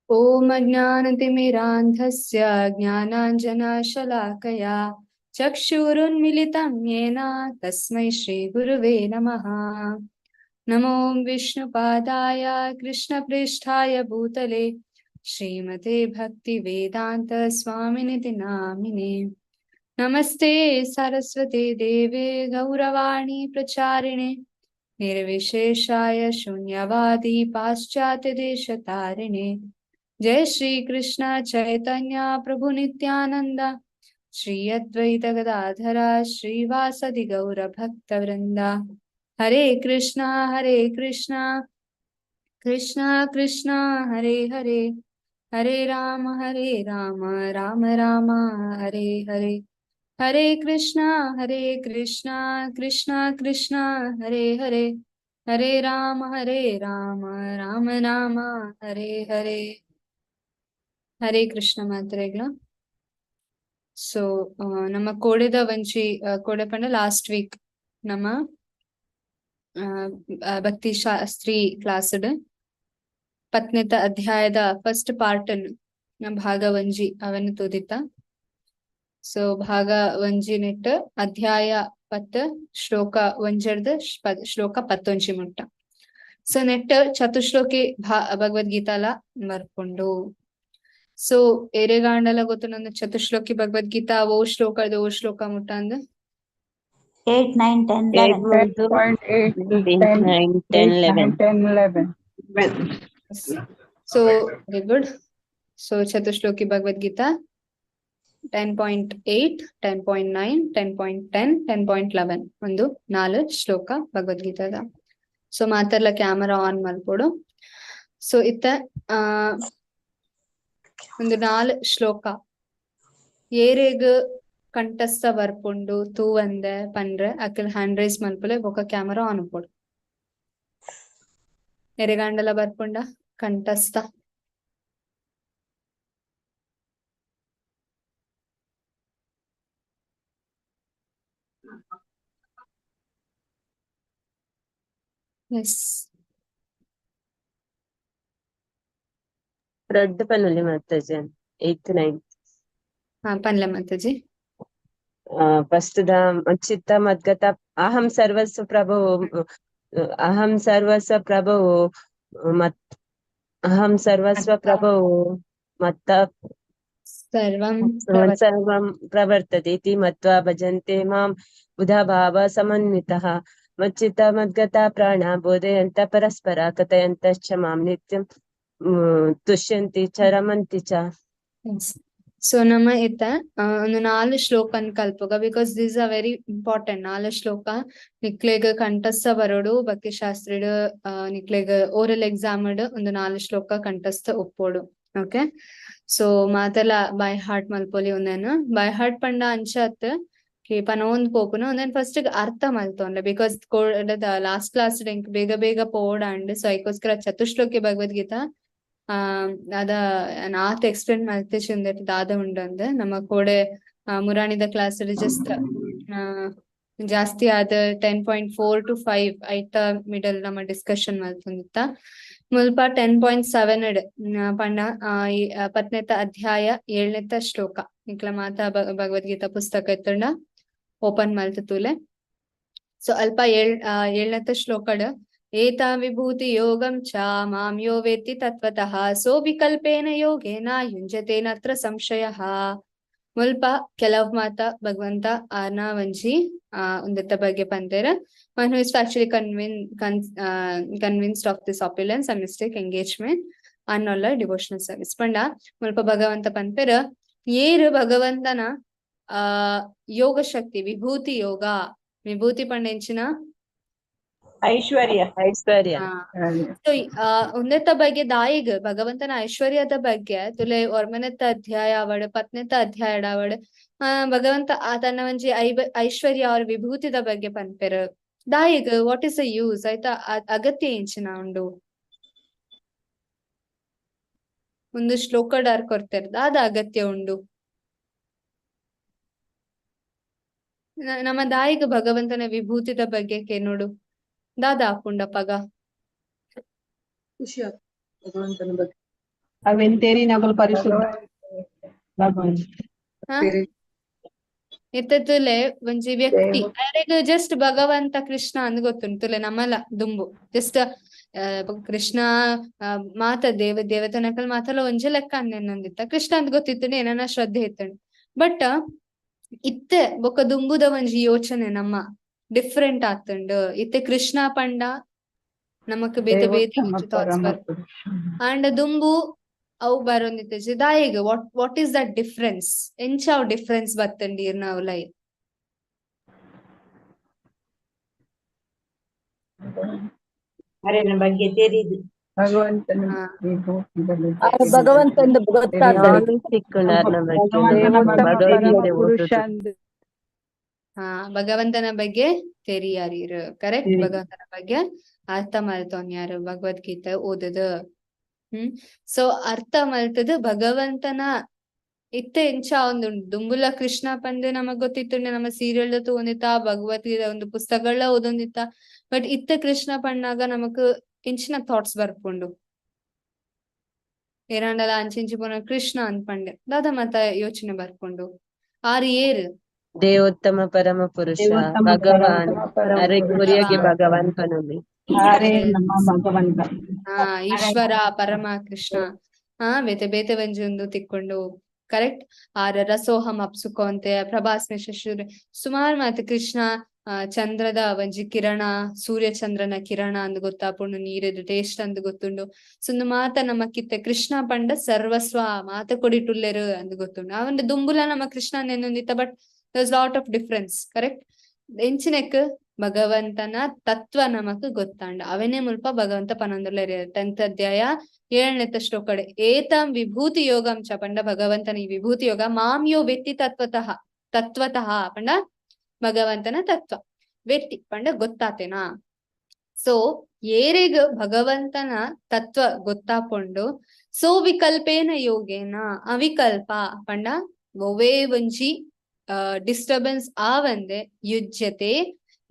ಓಂ ಅಜ್ಞಾನತಿಮಿರಾಂಧಸ್ಯ ಜ್ಞಾನಾಂಜನಶಲಾಕಯಾ ಚಕ್ಷುರುನ್ಮಿಲಿತಂ ಯೇನ ತಸ್ಮೈ ಶ್ರೀ ಗುರುವೇ ನಮಃ. ನಮೋ ವಿಷ್ಣುಪಾದಾಯ ಕೃಷ್ಣಪ್ರೇಷ್ಠಾಯ ಭೂತಲೆ ಶ್ರೀಮತೆ ಭಕ್ತಿ ವೇದಾಂತ ಸ್ವಾಮಿನಿತಿ ನಾಮಿನೇ. ನಮಸ್ತೆ ಸರಸ್ವತಿ ದೇವೆ ಗೌರವಾಣಿ ಪ್ರಚಾರಿಣೆ ನಿರ್ವಿಶೇಷಾಯ ಶೂನ್ಯವಾದಿ ಪಾಶ್ಚಾತ್ಯ ದೇಶತಾರಿಣೆ. जय श्री कृष्ण चैतन्य प्रभु नित्यानंद श्री अद्वैत गदाधर श्रीवासदि गौर भक्त वृंदा. हरे कृष्णा कृष्णा कृष्णा हरे हरे, हरे राम राम राम हरे हरे. हरे कृष्णा कृष्णा कृष्णा हरे हरे, हरे राम राम राम हरे हरे. ಹರೇ ಕೃಷ್ಣ ಮಾತ್ರೆಗಳ. ಸೊ ನಮ್ಮ ಕೋಡೆದ ವಂಚಿ ಕೋಡೆ ಪಂಡ ಲಾಸ್ಟ್ ವೀಕ್ ನಮ್ಮ ಭಕ್ತಿ ಶಾಸ್ತ್ರಿ ಕ್ಲಾಸ್ಡ್ ಪತ್ನೆತ ಅಧ್ಯಾಯದ ಫಸ್ಟ್ ಪಾರ್ಟ್ ಅನ್ನು ಭಾಗ ವಂಜಿ ಅವನು ತೋದಿತ್ತ. ಸೊ ಭಾಗ ವಂಜಿ ನೆಟ್ ಅಧ್ಯಾಯ 10 ಶ್ಲೋಕ ವಂಜರ್ದ ಶ್ಲೋಕ 11 ಮುಟ್ಟ. ಸೊ ನೆಟ್ ಚತುಶ್ಲೋಕಿ ಭಗವದ್ಗೀತಾಲ ಬರ್ಕೊಂಡು. ಸೊ ಎರೆಗಾಂಡಲ ಗೊತ್ತು ನಂದು ಚತುಶ್ಲೋಕಿ ಭಗವದ್ಗೀತಾ ಓ ಶ್ಲೋಕ ಮುಟ್ಟ ಅಂದ 8, 9, 10, 11. So very good. So Chatushloki Bhagavadgita 10.8, 10.9, 10.10, 10.11 ಒಂದು 4 ಶ್ಲೋಕ ಭಗವದ್ಗೀತಾದ. ಸೊ ಮಾತರ್ಲ ಕ್ಯಾಮರಾ ಆನ್ ಮಾಡ್ಕೊಡು. ಸೊ ಇತ್ತ ಒಂದು 4 ಶ್ಲೋಕ ಏರೆಗ್ ಕಂಠಸ್ಥ ಬರ್ಪುಂಡು ತೂವಂದೆ ಪಂಡ್ರೆ ಅಕ್ಕಲ್ ಹ್ಯಾಂಡ್ ರೈಸ್ ಮಲ್ಪಲೆ ಬೊಕ ಕ್ಯಾಮರಾ ಆನ್ ಕೊಡು. ಎರೆಗಾಂಡಲ ಬರ್ಪುಂಡ ಕಂಠಸ್ಥ. ಎಸ್ ರೆಡ್ ಪೆನ್ನಲ್ಲಿ ಮಾತಾಜಿ 8th 9th. ಹಾ ಪನ್ಲೆ ಮಾತಾಜಿ. ಫಸ್ಟ್ ದ ಚಿತ್ತ ಮದ್ಗತ ಅಹಂ ಸರ್ವಸ್ವ ಪ್ರಭು ಮತ್ ಅಹಂ ಸರ್ವಸ್ವ ಪ್ರಭು ಮತ್ತ ಸರ್ವಂ ಪ್ರವರ್ತತೆ ಇತಿ ಮತ್ವಾ ಭಜಂತೆ ಮಾಂ ಬುಧಾ ಭಾವ ಸಮನ್ವಿತಃ ಮಚ್ಚಿತ್ತ ಮದ್ಗತ ಪ್ರಾಣ ಬೋಧಯಂತ ಪರಸ್ಪರ ಕಥಯಂತಶ್ಚ ಮಾಂ ನಿತ್ಯಂ ತುಷ್ಯಂತಿ ಚ ರಮಂತಿ ಚ. ಸೊ ನಮ್ಮ ಇತ್ತ ಒಂದು 4 ಶ್ಲೋಕನ್ ಕಲ್ಪಗ because this are very important. 4 ಶ್ಲೋಕ ನಿಕ್ಲೆಗ್ ಕಂಠಸ್ಥ ಬರೋಡು ಭಕ್ತಿ ಶಾಸ್ತ್ರಿಡ್ ನಿಕ್ಲೆಗ್ ಓರಲ್ ಎಕ್ಸಾಮ್ಡ್ ಒಂದು 4 ಶ್ಲೋಕ ಕಂಠಸ್ಥ ಒಪ್ಪೋಡು. ಓಕೆ. ಸೊ ಮಾತೆಲ್ಲ ಬೈ ಹಾರ್ಟ್ ಮಲ್ಪೊಲಿ ಒಂದೇನು ಬೈ ಹಾರ್ಟ್ ಪಂಡ ಅಂಚತ್ ಪನೊಂದ್ ಪೋಪುನ ಒಂದೇನ್ ಫಸ್ಟ್ ಅರ್ಥ ಮಲ್ತೊಂಡೆ ಬಿಕಾಸ್ ಲಾಸ್ಟ್ ಕ್ಲಾಸ್ ಬೇಗ ಪೋಡಾಂಡ್. ಸೊ ಅದಕ್ಕೋಸ್ಕರ ಚತುಶ್ಲೋಕಿ ಭಗವದ್ಗೀತಾ ಅದ ನಾತ್ ಎಕ್ಸ್ಪ್ಲೇನ್ ಮಾಡ್ತೆ ಚಿಂದಟ್ ದಾದ ಉಂಡಂದ ನಮ್ಮ ಕೋಡೆ ಮುರಾಣಿದ ಕ್ಲಾಸ್ ಜಸ್ಟ್ ಜಾಸ್ತಿ ಆದ 10.4 to 5 ಐತ ಮಿಡಲ್ ನಮ್ಮ ಡಿಸ್ಕಷನ್ ಮಾಡ್ತಂದಿತ್ತ. ಮುಲ್ಪ 10.7 ಪಂಡ ಪತ್ನೆತ ಅಧ್ಯಾಯ 7ನೇತ ಶ್ಲೋಕ ನಿಕ್ಲ ಮಾತಾ ಭಗವದ್ಗೀತಾ ಪುಸ್ತಕ ಎತ್ತಂಡ ಓಪನ್ ಮಲ್ತ ತೂಲೆ. ಸೊ ಅಲ್ಪ 7ನೇತ ಶ್ಲೋಕಡ್ ಏತಾ ವಿಭೂತಿ ಯೋಗಂ ಚ ಮಾಂ ಯೋ ವೇತ್ತಿ ತತ್ವತಃ ಸೋ ವಿಕಲ್ಪೇನ ಯೋಗೇನ ಯುಂಜತೆ ನತ್ರ ಸಂಶಯಃ. ಮುಲ್ಪ ಕೆಲವ್ ಮಾತ ಭಗವಂತ ಆರ್ನ ವಂಜಿ ಒಂದೆತ್ತ ಬಗ್ಗೆ ಪಂತೇರ one who is actually convinced of this opulence and mistake engagement ಅನ್ನೊಲ್ಲ ಡಿವೋಷನಲ್ ಸರ್ವಿಸ್ ಪಂಡ ಮುಲ್ಪ ಭಗವಂತ ಪಂಪೇರ ಏರು ಭಗವಂತನ ಯೋಗ ಶಕ್ತಿ ವಿಭೂತಿ ಯೋಗ ವಿಭೂತಿ ಪಂಡೆಂಚಿನ ಐಶ್ವರ್ಯ. ಸೊ ಉನ್ನತ ಬಗ್ಗೆ ದಾಯಿಗ್ ಭಗವಂತನ ಐಶ್ವರ್ಯದ ಬಗ್ಗೆ ತುಲೆ ಒರ್ಮನೆತ್ತ ಅಧ್ಯಾಯ ಅವಡ್ ಪತ್ನೆತ್ತ ಅಧ್ಯಾಯ ಅವಡ್ ಭಗವಂತ ತನ್ನ ಒಂಜಿ ಐಶ್ವರ್ಯ ಅವ್ರ ವಿಭೂತಿದ ಬಗ್ಗೆ ಪನ್ಪೆರ್ ದಾಯಿಗ್ ವಾಟ್ ಇಸ್ ದ ಯೂಸ್ ಆಯ್ತಾ ಅಗತ್ಯ ಇಂಚಿನ ಉಂಡು ಒಂದು ಶ್ಲೋಕಡ್ ಆರ್ ಕೊರ್ತೆರ್ ದಾದ ಅಗತ್ಯ ಉಂಡು. ನಮ್ಮ ದಾಯಿಗ್ ಭಗವಂತನ ವಿಭೂತಿದ ಬಗ್ಗೆ ನೋಡು ದಾದ ಹಾಕೊಂಡ ಪಗ ಖುಷಿ ಭಗವಂತನ ಬಗ್ಗೆ ಅವೆನ್ ತೇರಿ ನಗಲ್ ಪರಿಶುದ್ಧ ಭಗವಂತ ಹಾ ಇತ್ತುಲೆ ಒಂಜಿ ವ್ಯಕ್ತಿ ಅರೆಗ್ ಜಸ್ಟ್ ಭಗವಂತ ಕೃಷ್ಣ ಅಂದ್ ಗೊತ್ತುಂಟು ತುಲೆ ನಮ್ಮಲ ದುಂಬು ಜಸ್ಟ್ ಕೃಷ್ಣ ಮಾತ ದೇವತನಕಲ್ ಮಾತಲ್ಲ ಒಂಜೆ ಲೆಕ್ಕ ಅಂದಿತ್ತ ಕೃಷ್ಣ ಅಂದ್ ಗೊತ್ತಿತ್ತು ಏನನ ಶ್ರದ್ಧೆ ಇತ್ತು ಬಟ್ ಇತ್ತೆ ಬೊಕ್ಕ ದುಂಬುದ ಒಂಜಿ ಯೋಚನೆ ನಮ್ಮ ಡಿಫ್ರೆಂಟ್ ಆತುಂಡು ಇತ್ತೆ ಕೃಷ್ಣ ಪಂಡ ನಮಕ್ ಬೇತೆ ಬೇತೆ ಥಾಟ್ಸ್ ಬರ್ಪುಂಡು ಆಂಡ ದುಂಬು ಅವು ಬರೊಂದಿತ್ತೆ ದಾಯೆಗ್ ವಾಟ್ ಈಸ್ ದಟ್ ಡಿಫ್ರೆನ್ಸ್ ಎಂಚಾವ್ ಡಿಫ್ರೆನ್ಸ್ ಬತ್ತಂಡೀರ್ ನಾವು ಲೈ ಅರೆನ ಬಗ್ಗೆ ತೆರಿದು ಭಗವಂತನ ಗೊತ್ತಾಗ್ತದೆ ನಾಲೆಜ್ ಸಿಕ್ಕುಂಡಾರ್ ನಮಕ್ಕೆ ಭಗವದ್ಗೀತೆ ಓದುದು ಭಗವಂತನ ಬಗ್ಗೆ ತೆರಿಯಾರೀರ್ ಕರೆಕ್ಟ್ ಭಗವಂತನ ಬಗ್ಗೆ ಅರ್ಥ ಮಲ್ತೋನ್ಯಾರು ಭಗವದ್ಗೀತೆ ಓದುದು ಸೊ ಅರ್ಥ ಮಲ್ತದು ಭಗವಂತನ ಇತ್ತೆ ಎಂಚ ಒಂದು ದುಂಬುಲ ಕೃಷ್ಣ ಪಂದ್ ನಮಗ್ ಗೊತ್ತಿತ್ತುಂಡೆ ನಮ್ಮ ಸೀರಿಯಲ್ ತಗೊಂಡಿತ್ತ ಭಗವದ್ಗೀತೆ ಒಂದು ಪುಸ್ತಕಗಳ ಓದೊಂದಿತ್ತ ಬಟ್ ಇತ್ತೆ ಕೃಷ್ಣ ಪಣ್ಣಾಗ ನಮಕ್ ಇಂಚಿನ ಥಾಟ್ಸ್ ಬರ್ಪುಂಡು ಏರಾಂಡಲ ಅಂಚಿಂಚಿ ಪೋನ ಕೃಷ್ಣ ಅನ್ಪಂಡೆ ದಾದ ಮತ ಯೋಚನೆ ಬರ್ಪುಂಡು ಆರ್ ಏರ್ ದೇವೋತ್ತಮ ಪರಮ ಪುರುಷ ಭಗವಾನ್ ಅರೆ ಗುರಿಯಗೆ ಭಗವಾನ್ ಪನೊಲಿ ಭಗವಂತ ಈಶ್ವರ ಪರಮ ಕೃಷ್ಣ ಬೇತೆ ಬೇತೆ ಒಂಜಿ ಒಂದು ತಿಕ್ಕೊಂಡು ಕರೆಕ್ಟ್ ಆರ್ ರಸೋಹಂ ಅಪ್ಸುಕೋಂತೆ ಪ್ರಭಾಸ್ಮೆ ಶಶುರ್ ಸುಮಾರು ಮಾತು ಕೃಷ್ಣ ಚಂದ್ರದ ಒಂಜಿ ಕಿರಣ ಸೂರ್ಯ ಚಂದ್ರನ ಕಿರಣ ಅಂದ್ ಗೊತ್ತಾಪುಂಡು ನೀರಿದು ಟೇಸ್ಟ್ ಅಂದ್ ಗೊತ್ತುಂಡು ಸುಂದು ಮಾತ ನಮಕ್ಕಿತ್ತೆ ಕೃಷ್ಣ ಪಂಡ ಸರ್ವಸ್ವ ಮಾತ ಕೊಡಿಟುಲ್ಲೆರು ಅಂದ್ ಗೊತ್ತುಂಡು ಅವಂದು ದುಂಬುಲ ನಮ್ಮ ಕೃಷ್ಣ ನೆನೊಂದಿತ್ತ but there's lot of difference correct ಎಂಚಿನೆಕ್ ಭಗವಂತನ ತತ್ವ ನಮಕ್ ಗೊತ್ತಾಂಡ ಅವನೇ ಮುಲ್ಪ ಭಗವಂತ ಪನೊಂದುಲ್ಲ 10th ಅಧ್ಯಾಯ 7ನೇ ಶ್ಲೋಕಡೆ ಏತಾಂ ವಿಭೂತಿ ಯೋಗಂ ಚ ಪಂಡ ಭಗವಂತನ ಈ ವಿಭೂತಿ ಯೋಗ ಮಾಂ ಯೋ ವ್ಯಕ್ತಿ ತತ್ವತಃ ಪಂಡ ಭಗವಂತನ ತತ್ವ ವ್ಯಕ್ತಿ ಪಂಡ ಗೊತ್ತಾತೇನಾ ಸೊ ಏರೆಗ್ ಭಗವಂತನ ತತ್ವ ಗೊತ್ತಾಪುಂಡು ಸೋ ವಿಕಲ್ಪೇನ ಯೋಗೇನ ಅವಿಕಲ್ಪ ಪಂಡ ಗೋವೇ ಒಂಜಿ ಡಿಸ್ಟರ್ಬೆನ್ಸ್ ಆವಂದೆ ಯುಜ್ಯತೆ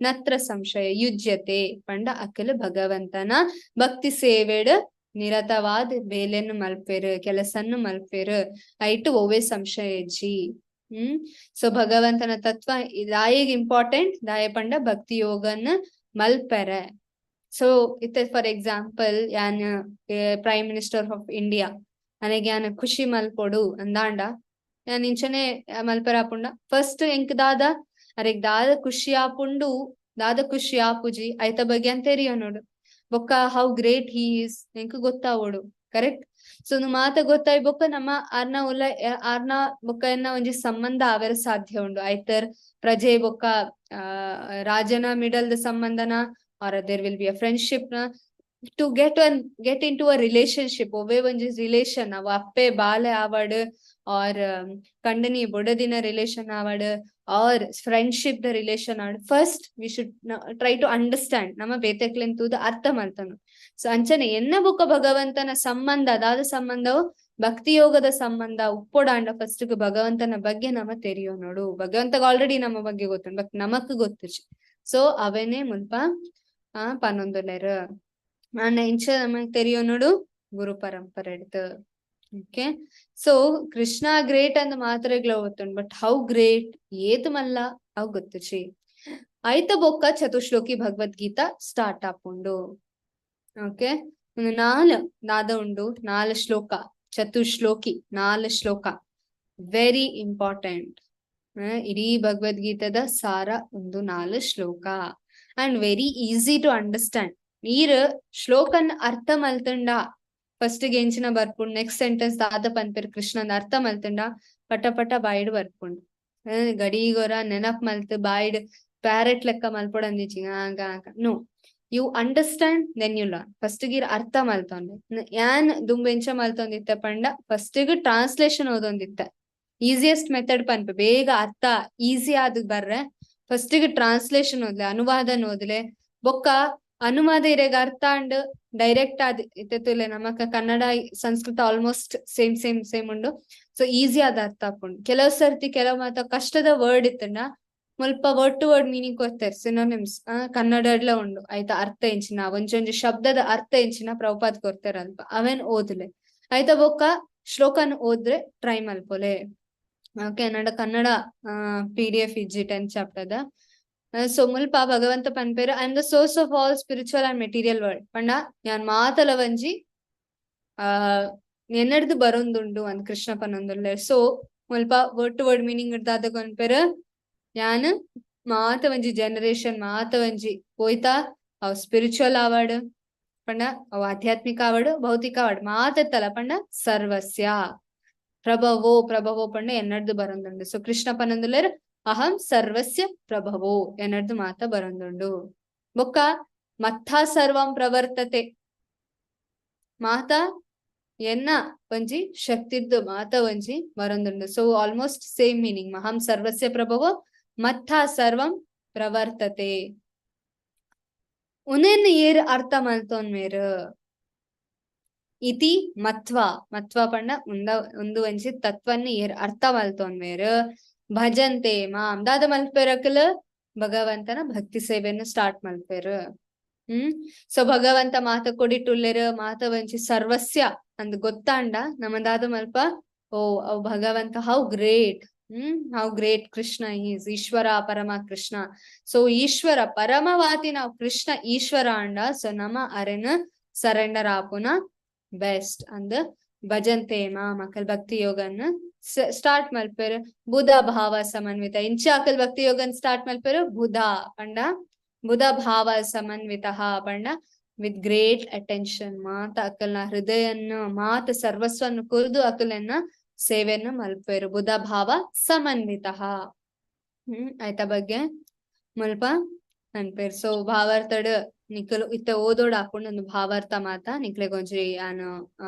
ನತ್ರ ಸಂಶಯ ಯುಜ್ಯತೆ ಪಂಡ ಅಕಲ್ ಭಗವಂತನ ಭಕ್ತಿ ಸೇವೆಡ್ ನಿರತವಾದ ಬೇಲೆನ್ನು ಮಲ್ಪೆರು ಕೆಲಸನ್ನು ಮಲ್ಪೆರು ಐಟು ಒವ್ವೇ ಸಂಶಯ ಜಿ ಸೊ ಭಗವಂತನ ತತ್ವ ದಾಯಿಗ್ ಇಂಪಾರ್ಟೆಂಟ್ ದಾಯ ಪಂಡ ಭಕ್ತಿ ಯೋಗನ್ ಮಲ್ಪೆರೆ ಸೊ ಇತ್ತೆ ಫಾರ್ ಎಕ್ಸಾಂಪಲ್ ಯಾನ್ ಪ್ರೈಮ್ ಮಿನಿಸ್ಟರ್ ಆಫ್ ಇಂಡಿಯಾ ನನಗೆ ಯಾನ್ ಖುಷಿ ಮಲ್ಪೊಡು ಅಂದಾಂಡ ಯಾನ್ ಇಂಚನೆ ಮಲ್ಪೆರ ಆಪುಂಡ ಫಸ್ಟ್ ಎಂಕ್ ದಾದ ಅರೆಗ್ ದಾದ ಖುಷಿ ಆಪುಂಡು ದಾದ ಖುಷಿ ಆಪುಜಿ ಐತ ಬಗ್ಗೆ ಅಂತೇರಿಯ ನೋಡು ಬೊಕ್ಕ ಹೌ ಗ್ರೇಟ್ ಹೀ ಈಸ್ ಎಂಕ್ ಗೊತ್ತಾವೋಡು ಕರೆಕ್ಟ್ ಸೊ ಮಾತ ಗೊತ್ತಾಯ್ ಬೊಕ್ಕ ನಮ್ಮ ಆರ್ನ ಬೊಕ್ಕ ಎನ್ನ ಒಂಜಿ ಸಂಬಂಧ ಆವೆರ ಸಾಧ್ಯ ಉಂಡು ಐತರ್ ಪ್ರಜೆ ಬೊಕ್ಕ ರಾಜನ ಮಿಡಲ್ ದ ಸಂಬಂಧನ or there will be a friendship ನ to get in to a relationship ಒವ್ವೇ ಒಂಜಿ ರಿಲೇಶನ್ ಅವ ಅಪ್ಪೆ ಬಾಲೆ ಆವಡ್ ಆರ್ ಕಂಡನಿ ಬೊಡದಿನ ರಿಲೇಶನ್ ಆವಡ್ ಆರ್ ಫ್ರೆಂಡ್ಶಿಪ್ ದ ರಿಲೇಶನ್ ಆವಡ್ first we should try to understand ನಮ್ಮ ಬೇತೆಕ್ಲೆಂತೂದ ಅರ್ಥ ಮಲ್ತನು ಸೊ ಅಂಚನೆ ಎನ್ನ ಬೊಕ್ಕ ಭಗವಂತನ ಸಂಬಂಧ ಅದಾದ ಸಂಬಂಧವು ಭಕ್ತಿ ಯೋಗದ ಸಂಬಂಧ ಉಪ್ಪೊಡಾಂಡ ಫಸ್ಟ್ ಭಗವಂತನ ಬಗ್ಗೆ ನಮ್ಮ ತೆರಿಯೋ ನೋಡು ಭಗವಂತಗ ಆಲ್ರೆಡಿ ನಮ್ಮ ಬಗ್ಗೆ ಗೊತ್ತುಂಡು ಬಟ್ ನಮಕ್ ಗೊತ್ತುಚಿ ಸೊ ಅವನೇ ಮುಲ್ಪ ಪನೊಂದುಲೆರ್ ನಾನ ಇಂಚ ನಮಗ್ ತೆರಿಯೋ ನೋಡು ಗುರು ಪರಂಪರೆ ಎಡ್ತು ಓಕೆ ಸೊ ಕೃಷ್ಣ ಗ್ರೇಟ್ ಅಂದ್ ಮಾತ್ರೆಗ್ಲ ಗೊತ್ತುಂಡು ಬಟ್ ಹೌ ಗ್ರೇಟ್ ಏತ್ ಮಲ್ಲ ಅವ್ ಗೊತ್ತುಚಿ ಐತ ಬೊಕ್ಕ ಚತುಶ್ಲೋಕಿ ಭಗವದ್ಗೀತಾ ಸ್ಟಾರ್ಟ್ ಆಪುಂಡು ಓಕೆ ನಾದ ಉಂಡು 4 ಶ್ಲೋಕ ಚತುಶ್ಲೋಕಿ 4 ಶ್ಲೋಕ ವೆರಿ ಇಂಪಾರ್ಟೆಂಟ್ ಇಡೀ ಭಗವದ್ಗೀತದ ಸಾರ ಒಂದು 4 ಶ್ಲೋಕ and very easy to understand ನೀರ್ ಶ್ಲೋಕನ್ ಅರ್ಥ ಮಲ್ತಂಡ ಫಸ್ಟ್ ಗೆ ಎಂಚಿನ ಬರ್ಪುಂಡು ನೆಕ್ಸ್ಟ್ ಸೆಂಟೆನ್ಸ್ ದಾದ ಪನ್ಪೆರ್ ಕೃಷ್ಣನ್ ಅರ್ಥ ಮಲ್ತಂಡ ಪಟ ಪಟ ಬಾಯ್ಡ್ ಬರ್ಪುಂಡು ಗಡಿಗೊರ ನೆನಪ್ ಮಲ್ತ್ ಬಾಯ್ಡ್ ಪ್ಯಾರೆಟ್ ಲೆಕ್ಕ ಮಲ್ಪೊಡಂದಿಚಿ no you understand then you learn first ಗಿರ್ ಅರ್ಥ ಮಲ್ತೊಂಡೆ ಯಾನ್ ದುಂಬೆಂಚ ಮಲ್ತೊಂದಿತ್ತೆ ಪಂಡ ಫಸ್ಟ್ ಗೆ ಟ್ರಾನ್ಸ್ಲೇಷನ್ ಓದೊಂದಿತ್ತೆ ಈಸಿಯೆಸ್ಟ್ ಮೆಥಡ್ ಪನ್ಪೆ ಬೇಗ ಅರ್ಥ ಈಸಿ ಆದ್ ಬರ್ರೆ ಫಸ್ಟ್ ಗೆ ಟ್ರಾನ್ಸ್ಲೇಷನ್ ಓದ್ಲೆ ಅನುವಾದ ಓದ್ಲೆ ಬೊಕ್ಕ ಅನುವಾದ ಇರೆಗ ಅರ್ಥ ಅಂಡ್ ಡೈರೆಕ್ಟ್ ಆದ್ ಇತ್ತೆತ್ತುಲೆ ನಮಕ್ ಕನ್ನಡ ಸಂಸ್ಕೃತ ಆಲ್ಮೋಸ್ಟ್ ಸೇಮ್ ಉಂಡು ಸೊ ಈಸಿ ಆದ ಅರ್ಥ ಆಪುಂಡು ಕೆಲವು ಸರ್ತಿ ಕೆಲವು ಮಾತ ಕಷ್ಟದ ವರ್ಡ್ ಇತ್ತಂಡ ಮುಲ್ಪ ವರ್ಡ್ ಟು ವರ್ಡ್ ಮೀನಿಂಗ್ ಕೊಡ್ತಾರೆ ಸಿನೋನಿಮ್ಸ್ ಕನ್ನಡಡ್ಲ ಉಂಡು ಆಯ್ತಾ ಅರ್ಥ ಎಂಚಿನ ಒಂಜೊಂಜಿ ಶಬ್ದದ ಅರ್ಥ ಎಂಚಿನ ಪ್ರಭುಪಾದ್ ಕೊಡ್ತಾರ ಅಲ್ಪ ಅವೇನ್ ಓದ್ಲೆ ಆಯ್ತಾ ಬೊಕ್ಕ ಶ್ಲೋಕನ್ ಓದ್ರೆ ಟ್ರೈ ಮಲ್ಪೊಲೆ. ಓಕೆ ಕನ್ನಡ PDF ಇಜ್ಜಿ 10th ಚಾಪ್ಟರ್ದ. ಸೊ ಮುಲ್ಪ ಭಗವಂತ ಪನ್ಪೇರು I am the source of all spiritual and material world ಪಂಡ ಯಾನ್ ಮಾತಲ ಒಂಜಿ ಎನ್ನಡ್ದು ಬರೊಂದುಂಡು ಅಂದ್ ಕೃಷ್ಣ ಪನ್ನೊಂದುಲ್ಲೆ. ಸೊ ಮುಲ್ಪ ವರ್ಡ್ ಟು ವರ್ಡ್ ಮೀನಿಂಗ್ ಇಡ್ದಾದ ಕೊನ್ಪೇರು ಯಾನ್ ಮಾತ ಒಂಜಿ ಜನರೇಷನ್ ಮಾತ ಒಂಜಿ ಪೋಯ್ತಾ ಅವ್ ಸ್ಪಿರಿಚುವಲ್ ಆವಡ್ ಪಂಡ ಅವ್ ಆಧ್ಯಾತ್ಮಿಕ ಆವಡ್ ಭೌತಿಕ ಆವಡ್ ಮಾತೆತ್ತಲ ಪಂಡ ಸರ್ವಸ್ಯ ಪ್ರಭವೋ ಪ್ರಭವೋ ಪಂಡ ಎನ್ನಡ್ದು ಬರೊಂದುಂಡು. ಸೊ ಕೃಷ್ಣ ಪನ್ನೊಂದುಲ್ಲೆರ್ ಅಹಂ ಸರ್ವಸ್ಯ ಪ್ರಭವೋ ಎನ್ನಡ್ದು ಮಾತ ಬರೊಂದುಂಡು. ಬೊಕ್ಕ ಮತ್ಥಾ ಸರ್ವಂ ಪ್ರವರ್ತತೆ ಮಾತ ಎನ್ನ ಒಂಜಿ ಶಕ್ತಿದ್ದು ಮಾತ ಒಂಜಿ ಬರೊಂದುಂಡು. So almost same meaning. ಅಹಂ ಸರ್ವಸ್ಯ ಪ್ರಭವೋ ಮತ್ಥಾ ಸರ್ವಂ ಪ್ರವರ್ತತೆ. ಉನೆನ್ ಏರ್ ಅರ್ಥ ಮಲ್ತೋನ್ ಮೇರ್ ಇತಿ ಮತ್ವ ಮತ್ವ ಪಂಡ ಒಂದು ಒಂಜಿ ತತ್ವನ್ನ ಏರ್ ಅರ್ಥ ಮಲ್ತೋನ್ ಮೇರ್ ಭಜಂತೆ ಮಾಂ ದಾದ ಮಲ್ಪೆರಕಲ್ ಭಗವಂತನ ಭಕ್ತಿ ಸೇವೆಯನ್ನು ಸ್ಟಾರ್ಟ್ ಮಲ್ಪೇರ್. ಸೊ ಭಗವಂತ ಮಾತ ಕೊಡಿಟುಲ್ಲೆರ್ ಮಾತ ಒಂಜಿ ಸರ್ವಸ್ಯ ಅಂದ್ ಗೊತ್ತಾಂಡ ನಮ್ಮದಾದ ಮಲ್ಪ ಓ ಅವ್ ಭಗವಂತ how great. How great Krishna is ಈಶ್ವರ ಪರಮ ಕೃಷ್ಣ. ಸೊ ಈಶ್ವರ ಪರಮವಾತಿ ನಾವು ಕೃಷ್ಣ ಈಶ್ವರ ಅಂಡ. ಸೊ ನಮ್ಮ ಅರೆನ್ ಸರೆಂಡರ್ ಆಪುನ ಬೆಸ್ಟ್ ಅಂದ್ ಭಜಂತೆ ಮಾಂ ಅಕಲ್ ಭಕ್ತಿ ಯೋಗನ್ ಸ್ಟಾರ್ಟ್ ಮಲ್ಪೇರ್. ಬುಧ ಭಾವ ಸಮನ್ವಿತ ಇಂಚ ಅಕಲ್ ಭಕ್ತಿ ಯೋಗನ್ ಸ್ಟಾರ್ಟ್ ಮಲ್ಪೇರ್. ಬುಧ ಪಂಡ ಬುಧ ಭಾವ ಸಮನ್ವಿತ ಪಂಡ ವಿತ್ ಗ್ರೇಟ್ ಅಟೆನ್ಷನ್ ಮಾತ ಅಕಲ್ನ ಹೃದಯನ್ನ ಮಾತ ಸರ್ವಸ್ವವನ್ನು ಕುರಿದು ಅಕಲನ್ನ ಸೇವೆಯನ್ನು ಮಲ್ಪೇರು. ಬುಧ ಭಾವ ಸಮನ್ವಿತ ಆಯ್ತಾ ಬಗ್ಗೆ ಮುಲ್ಪ ಅನ್ಪೇರ್. ಸೊ ಭಾವಾರ್ಥಡ್ ನಿಖಲ್ ಇತ್ತ ಓದೋಡ್ ಹಾಕೊಂಡು ಒಂದು ಭಾವಾರ್ಥ ಮಾತ ನಿಕ್ಲೆಗೊಂಜಿ ನಾನು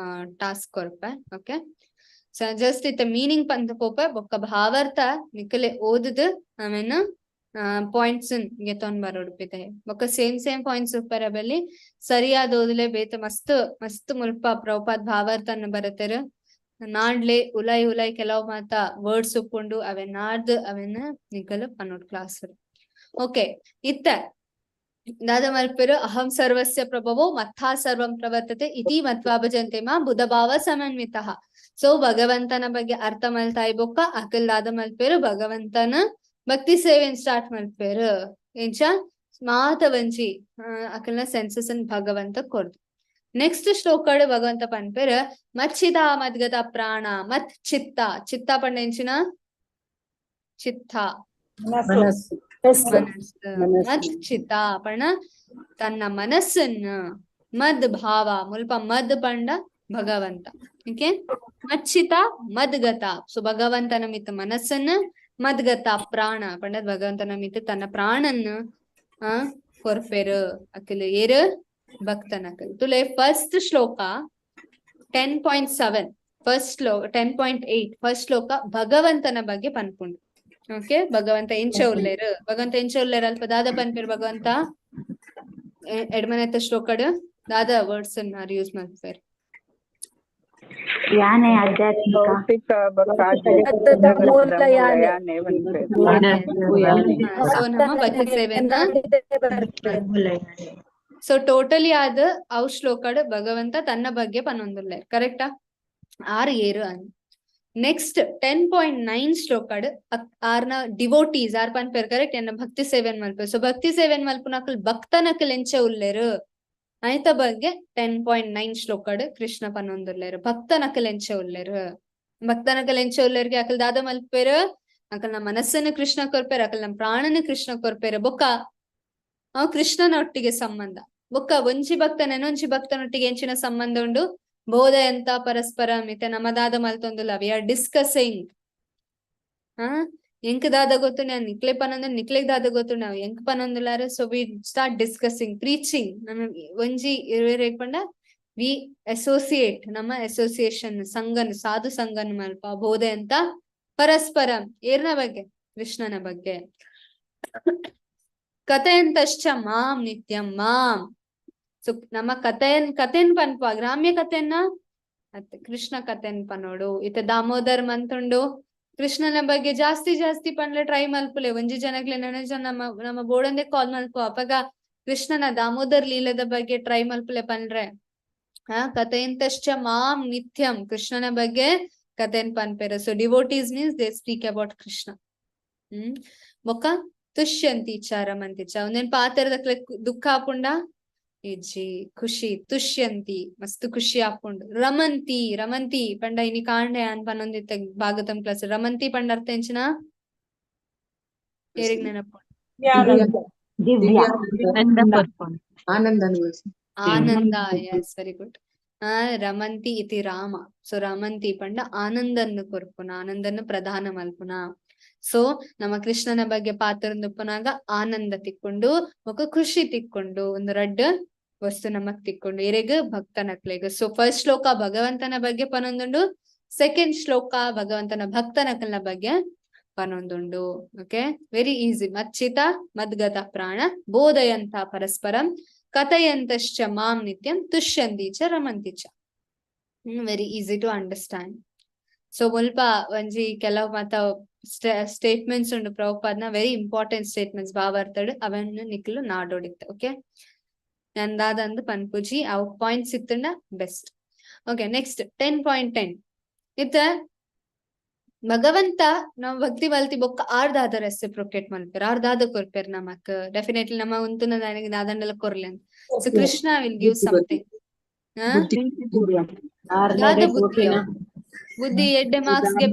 ಟಾಸ್ಕ್ ಕೊರ್ಪೆ. ಓಕೆ ಸೊ ಜಸ್ಟ್ ಇತ್ತ ಮೀನಿಂಗ್ ಪಂತ ಕೋಪ ಬೊಕ್ಕ ಭಾವಾರ್ಥ ನಿಖಲೆ ಓದದ್ ಆಮೇಲೆ ಪಾಯಿಂಟ್ಸ್ ಗೆ ತೊಂದ್ ಬರೋಡ್ಪಿದೆ. ಬೊಕ್ಕ ಸೇಮ್ ಪಾಯಿಂಟ್ಸ್ ಉಪ್ಪರ ಬಲ್ಲಿ ಸರಿಯಾದ ಓದಲೆ ಬೇತ ಮಸ್ತ್ ಮಸ್ತ್ ಮುಲ್ಪ ಪ್ರಭುಪಾದ್ ಭಾವಾರ್ಥನ ಬರತ್ತೇರ. ನಾಡ್ಲೆ ಉಲಾಯ್ ಕೆಲವು ಮಾತ ವರ್ಡ್ಸ್ ಉಪ್ಕೊಂಡು ಅವೆನ್ ನಾಡ್ದು ಅವೆನ್ನ ನಿಖಲ್ ಪನ್ನೋಡ್ ಕ್ಲಾಸ್. ಓಕೆ ಇತ್ತ ದಾದ ಮಲ್ಪೆರು ಅಹಂ ಸರ್ವಸ್ಯ ಪ್ರಭವೋ ಮತ್ಥಾ ಸರ್ವಂ ಪ್ರವರ್ತತೆ ಇತಿ ಮತ್ವಾ ಭಜಂತೆ ಮಾ ಬುಧ ಭಾವ ಸಮನ್ವಿತ. ಸೊ ಭಗವಂತನ ಬಗ್ಗೆ ಅರ್ಥ ಮಲ್ತಾ ಬೊಕ್ಕ ಅಕಲ್ ದಾದ ಮಲ್ಪೇರು ಭಗವಂತನ ಭಕ್ತಿ ಸೇವೆನ್ ಸ್ಟಾರ್ಟ್ ಮಲ್ಪೇರು. ಇಂಚ ಮಾತ ವಂಜಿ ಅಕಲ್ನ ಸೆನ್ಸಸ್ ಅನ್ ಭಗವಂತ ಕೊರ್ದು. ನೆಕ್ಸ್ಟ್ ಶ್ಲೋಕಡ್ ಭಗವಂತ ಪನ್ಪೇರು ಮಚ್ಚಿತ ಮದ್ಗತ ಪ್ರಾಣ ಮತ್ ಚಿತ್ತ. ಚಿತ್ತ ಪಂಡ ಎಂಚಿನ ಚಿತ್ತ ಮನಸ್ಸು ಮತ್ ಚಿತ್ತ ಪಣ ತನ್ನ ಮನಸ್ಸನ್ನ ಮದ್ ಭಾವ ಮುಲ್ಪ ಮದ್ ಪಂಡ ಭಗವಂತ. ಓಕೆ ಮಚ್ಚಿತ ಮದ್ಗತ. ಸೊ ಭಗವಂತನ ಮಿತ್ ಮನಸ್ಸನ್ನ ಮದ್ಗತ ಪ್ರಾಣ ಪಂಡ ಭಗವಂತನ ಮಿತ್ ತನ್ನ ಪ್ರಾಣನ್ನ ಕೊರ್ಪೇರು ಅಕಲ್ ಏರ್ ಭಕ್ತನಕಲ್. ತುಲೆ ಫಸ್ಟ್ ಶ್ಲೋಕ 10.7 ಫಸ್ಟ್ ಶ್ಲೋಕ 10.8 ಫಸ್ಟ್ ಶ್ಲೋಕ ಭಗವಂತನ ಬಗ್ಗೆ ಪನ್ಪುಂಡು. ಓಕೆ ಭಗವಂತ ಎಂಚ ಉಲ್ಲೇರು ಭಗವಂತ ಎಂಚ ಉಲ್ಲೇರು ಅಲ್ಪ ದಾದ ಪನ್ಪೇರು ಭಗವಂತ ಎಡ್ಮನೆತ್ತ ಶ್ಲೋಕಡ್ ದಾದ ವರ್ಡ್ಸ್ ಅನ್ನ ಯೂಸ್ ಮಾಡ್ತಾರೆ. ಯಾನೆ ಆಧ್ಯಾತ್ಮಿಕ ಸೊ ನಮ್ಮ ಭಕ್ತಿ ಸೇವೆಯನ್ನ ಸೊ ಟೋಟಲಿ ಆದ ಅವ್ ಶ್ಲೋಕಡ್ ಭಗವಂತ ತನ್ನ ಬಗ್ಗೆ ಪನ್ನೊಂದುಲ್ಲೆ ಕರೆಕ್ಟಾ ಆರ್ ಏರು ಅನ್. ನೆಕ್ಸ್ಟ್ 10.9 ಶ್ಲೋಕಡ್ ಆರ್ನ ಡಿವೋಟೀಸ್ ಆರ್ ಪನ್ಪೇರ್ ಕರೆಕ್ಟ್ ಎನ್ನ ಭಕ್ತಿ ಸೇವೆನ್ ಮಲ್ಪೆ. ಸೊ ಭಕ್ತಿ ಸೇವೆನ್ ಮಲ್ಪುನಕಲ್ ಭಕ್ತನಕಲ್ ಎಂಚ ಉಲ್ಲೇರು ಆಯ್ತ ಬಗ್ಗೆ 10.9 ಶ್ಲೋಕಡ್ ಕೃಷ್ಣ ಪನ್ನೊಂದುಲ್ಲೇರು ಭಕ್ತನಕಲ್ ಎಂಚ ಉಲ್ಲೇರು. ಭಕ್ತನಕಲ್ ಎಂಚ ಉಲ್ಲೇರ್ಗೆ ಅಕಲ್ ದಾದ ಮಲ್ಪೇರು ಅಕಲ್ ನಮ್ಮ ಮನಸ್ಸನ್ನು ಕೃಷ್ಣ ಕೊರ್ಪೇರು ಅಕಲ್ ನಮ್ಮ ಪ್ರಾಣನ ಕೃಷ್ಣ ಕೊರ್ಪೇರು. ಬೊಕ್ಕ ಅವ್ ಕೃಷ್ಣನೊಟ್ಟಿಗೆ ಸಂಬಂಧ. ಬೊಕ್ಕ ಒಂಜಿ ಭಕ್ತನ ಇನ್ನೊಂಜಿ ಭಕ್ತನೊಟ್ಟಿಗೆ ಎಂಚಿನ ಸಂಬಂಧ ಉಂಡು ಬೋಧ ಎಂತ ಪರಸ್ಪರ ಮಿತೆ ನಮ್ಮದಾದ ಮಲ್ತೊಂದುಲ್ಲ. ವಿ ಆರ್ ಡಿಸ್ಕಸಿಂಗ್ ಎಂಕ್ ದಾದ ಗೊತ್ತು ನಾನು ನಿಕ್ಲೆ ಪನೊಂದು ನಿಕ್ಲೆಗ್ ದಾದ ಗೊತ್ತು ನಾವು ಎಂಕ್ ಪನೊಂದುಲ್ಲಾರ. So we start discussing preaching ನಮ್ಮ ಒಂಜಿ ಪಂಡ ವಿ ಅಸೋಸಿಯೇಟ್ ನಮ್ಮ ಅಸೋಸಿಯೇಷನ್ ಸಂಘನ್ ಸಾಧು ಸಂಘನ್ ಮಲ್ಪ ಬೋಧ ಎಂತ ಪರಸ್ಪರ ಏರ್ನ ಬಗ್ಗೆ ಕೃಷ್ಣನ ಬಗ್ಗೆ. ಕಥೆಯಂತಶ್ಚ ಮಾಂ ನಿತ್ಯಂ ಮಾಂ. ಸೊ ನಮ್ಮ ಕಥೆನ್ ಪನ್ಪ ಗ್ರಾಮ್ಯ ಕಥೆಯನ್ನ ಕೃಷ್ಣ ಕಥೆನ್ ಪನೋಡು. ಇತ್ತ ದಾಮೋದರ್ ಮಂತುಂಡು ಕೃಷ್ಣನ ಬಗ್ಗೆ ಜಾಸ್ತಿ ಪನ್ಲೆ ಟ್ರೈ ಮಲ್ಪುಲೆ. ಒಂಜಿ ಜನಕ್ಲೆ ನಮ್ಮ ಬೋರ್ಡಂದೆ ಕಾಲ್ ಮಲ್ಪ ಅಪಗ ಕೃಷ್ಣನ ದಾಮೋದರ್ ಲೀಲದ ಬಗ್ಗೆ ಟ್ರೈ ಮಲ್ಪುಲೆ ಪನ್ರೆ ಕಥೆಯಂತಶ್ಚ ಮಾಂ ನಿತ್ಯಂ, ಕೃಷ್ಣನ ಬಗ್ಗೆ ಕಥೆನ್ ಪನ್ಪೆರು. So devotees means they speak about Krishna. ಬೊಕ್ಕ ತುಷ್ಯಂತಿ ಚ ರಮಂತಿ ಚ, ಒಂದೇನ್ ಪಾತ್ರದಕ್ಲೆ ದುಃಖ ಆಪುಂಡ ಇಜ್ಜಿ ಖುಷಿ, ತುಷ್ಯಂತಿ ಮಸ್ತ್ ಖುಷಿ ಆಪುಂಡು. ರಮಂತಿ ರಮಂತಿ ಪಂಡ ಇನಿ ಕಾಂಡೆ ಅನ್ ಪನ್ನೊಂದಿತ್ತ ಭಾಗವತಂ ಕ್ಲಾಸ್. ರಮಂತಿ ಪಂಡ ಅರ್ಥ ಎಂಚಿನ ಏರಿಗ್ ನೆನಪು ದಿವ್ಯ ಆನಂದ ಆನಂದ. Yes, very good. ರಮಂತಿ ಇತಿ ರಾಮ. ಸೊ ರಮಂತಿ ಪಂಡ ಆನಂದನ್ನು ಕೊರ್ಪುನ, ಆನಂದನ್ನು ಪ್ರಧಾನ ಮಲ್ಪುನ. ಸೊ ನಮ್ಮ ಕೃಷ್ಣನ ಬಗ್ಗೆ ಪಾತ್ರಪುನಾಗ ಆನಂದ ತಿಕ್ಕೊಂಡು ఒక ಖುಷಿ ತಿಕ್ಕೊಂಡು ಒಂದು ರಡ್ಡ್ ವಸ್ತು ನಮಕ್ ತಿಕ್ಕೊಂಡು ಎರೆಗ್ ಭಕ್ತನಕ್ಲೆಗ್. ಸೊ ಫಸ್ಟ್ ಶ್ಲೋಕ ಭಗವಂತನ ಬಗ್ಗೆ ಪನೊಂದುಂಡು, ಸೆಕೆಂಡ್ ಶ್ಲೋಕ ಭಗವಂತನ ಭಕ್ತನಕಲ್ನ ಬಗ್ಗೆ ಪನೊಂದುಂಡು. Okay, very easy. ಮಚ್ಚಿತ ಮದ್ಗತ ಪ್ರಾಣ ಬೋಧಯಂತ ಪರಸ್ಪರಂ ಕಥಯಂತಶ್ಚ ಮಾಂ ನಿತ್ಯಂ ತುಷ್ಯಂತಿ ಚ ರಮಂತಿ ಚ. Very easy to understand. So ಮುಲ್ಪ ಒಂಜಿ ಕೆಲವು ಮತ ಸ್ಟೇಟ್ಮೆಂಟ್ಸ್ ಉಂಡು ಪ್ರಭುಪಾದ್ನ, ವೆರಿ ಇಂಪಾರ್ಟೆಂಟ್ ಸ್ಟೇಟ್ಮೆಂಟ್ಸ್ ಭಾವಾರ್ಥಡ್ ಅವನ್ನು ನಿಕ್ಲು ನಾಡೋಡಿತ್ತು. ಓಕೆ, ನಂದಾದಂದು ಪನ್ಪುಜಿ ಅವ್ ಪಾಯಿಂಟ್ಸ್ ಇತ್ತಂಡ ಬೆಸ್ಟ್. ಓಕೆ, ನೆಕ್ಸ್ಟ್ 10.10 ಇತ್ತ ಭಗವಂತ ನಾವ್ ಭಕ್ತಿ ಮಲ್ತಿ ಬೊಕ್ಕ ಆರ್ದಾದ ರೆಸಿಪ್ರೊಕೇಟ್ ಮಲ್ಪೇರ್, ಆರ್ದಾದ ಕೊರ್ಪೇರ್ ನಮಕ್ ಡೆಫಿನೆಟ್ಲಿ ನಮ್ಮ ಉಂತುನ ದಾದಂಡೆಲ್ಲ ಕೊರ್ಲೆ ಅಂತ. So Krishna will give something. ದಾದ ಬುದ್ಧಿಯ ಬುದ್ಧಿ ಎಡ್ಡೆ ಮಾರ್ಕ್ಸ್ ಗೆ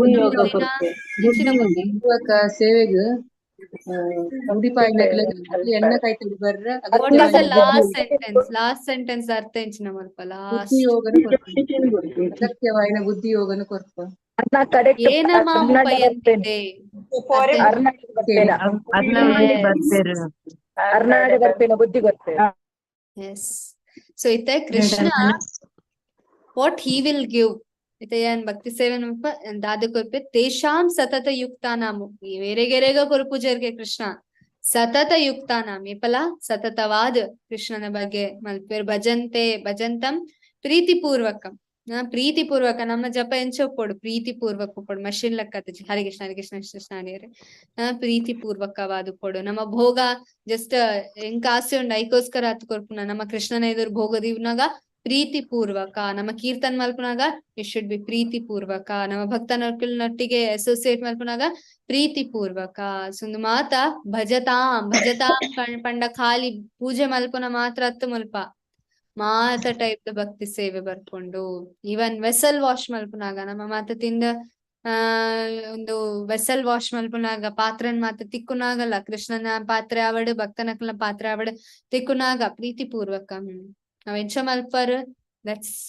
ಹೆಚ್ಚಿನ ಬುದ್ಧಿ ಸೇವೆಗೆ ಉಡಿಪಾಯಿನಕ್ಲೆ ಎಣ್ಣ ಕೈತಡಿ ಬರ್ರ what is the last sentence? Last sentence ಅರ್ಥ ಎಂಚಿನ ಮಲ್ಪ ಲಾಸ್ಟ್ ಅಗತ್ಯವಾಯಿನ ಬುದ್ಧಿ ಯೋಗನ ಕೊರ್ಪ ಏನ ಮಾಮು ಪಯಂತಿದೆ ಬುದ್ಧಿ ಗೊತ್ತೇ. ಎಸ್. ಸೊ ಇತ್ತ Krishna what he will give ಇತ ಏನ್ ಭಕ್ತಿ ಸೇವೆ ದಾದ ಕೊರ್ಪೆ ತೇಷಾಂ ಸತತ ಯುಕ್ತಾನಾಮು ವೇರೆಗೆರೆಗ ಕೊರ್ಪುಜರ್ಗೆ ಕೃಷ್ಣ ಸತತ ಯುಕ್ತಾನಾಮ್ ಏಪಲ ಸತತವಾದ ಕೃಷ್ಣನ ಬಗ್ಗೆ ಮಲ್ಪೇರ್. ಭಜಂತೆ ಭಜಂತಂ ಪ್ರೀತಿಪೂರ್ವಕಂ, ಪ್ರೀತಿಪೂರ್ವಕ ನಮ್ಮ ಜಪ ಎಂಚೊಪ್ಪೋಡು ಪ್ರೀತಿಪೂರ್ವಕ ಉಪ್ಪೋಡು ಮಷಿನ್ ಲೆಕ್ಕತ್ತೆ ಹರಿ ಕೃಷ್ಣ ಹರಿ ಕೃಷ್ಣ ಕೃಷ್ಣ ಹರಿಯರೆ ಪ್ರೀತಿಪೂರ್ವಕವಾದ ಉಪ್ಪೋಡು. ನಮ್ಮ ಭೋಗ ಜಸ್ಟ್ ಎಂಕ ಆಸೆ ಉಂಡು ಐಕೋಸ್ಕರ ಹತ್ತು ಕೊರ್ಪುನ ನಮ್ಮ ಕೃಷ್ಣನ ಎದುರು ಭೋಗದಿವ್ನಾಗ ಪ್ರೀತಿಪೂರ್ವಕ. ನಮ್ಮ ಕೀರ್ತನ್ ಮಲ್ಪನಾಗ ಇಟ್ ಶುಡ್ ಬಿ ಪ್ರೀತಿಪೂರ್ವಕ. ನಮ್ಮ ಭಕ್ತನೊಟ್ಟಿಗೆ ಅಸೋಸಿಯೇಟ್ ಮಲ್ಪನಾಗ ಪ್ರೀತಿಪೂರ್ವಕ. ಸುಂದು ಮಾತ ಭಜತಾಂ ಭಜತಾಂ ಪಂಡ ಖಾಲಿ ಪೂಜೆ ಮಲ್ಪನ ಮಾತ್ರ ಹತ್ತು ಮಲ್ಪ ಮಾತ ಟೈಪ್ ಭಕ್ತಿ ಸೇವೆ ಬರ್ಕೊಂಡು. ಈವನ್ ವೆಸಲ್ ವಾಶ್ ಮಲ್ಪನಾಗ ನಮ್ಮ ಮಾತ ತಿಂದ ಒಂದು ವೆಸಲ್ ವಾಶ್ ಮಲ್ಪನಾಗ ಪಾತ್ರನ್ ಮಾತ ತಿಕ್ಕುನಾಗಲ್ಲ ಕೃಷ್ಣನ ಪಾತ್ರೆ ಆವಡ್ ಭಕ್ತನಕಲ್ನ ಪಾತ್ರೆ ಆವಡ್ ತಿಕ್ಕುನಾಗ ಪ್ರೀತಿಪೂರ್ವಕ. ನಾವ್ ಎಂಚ ಮಲ್ಪರ್ ದಟ್ಸ್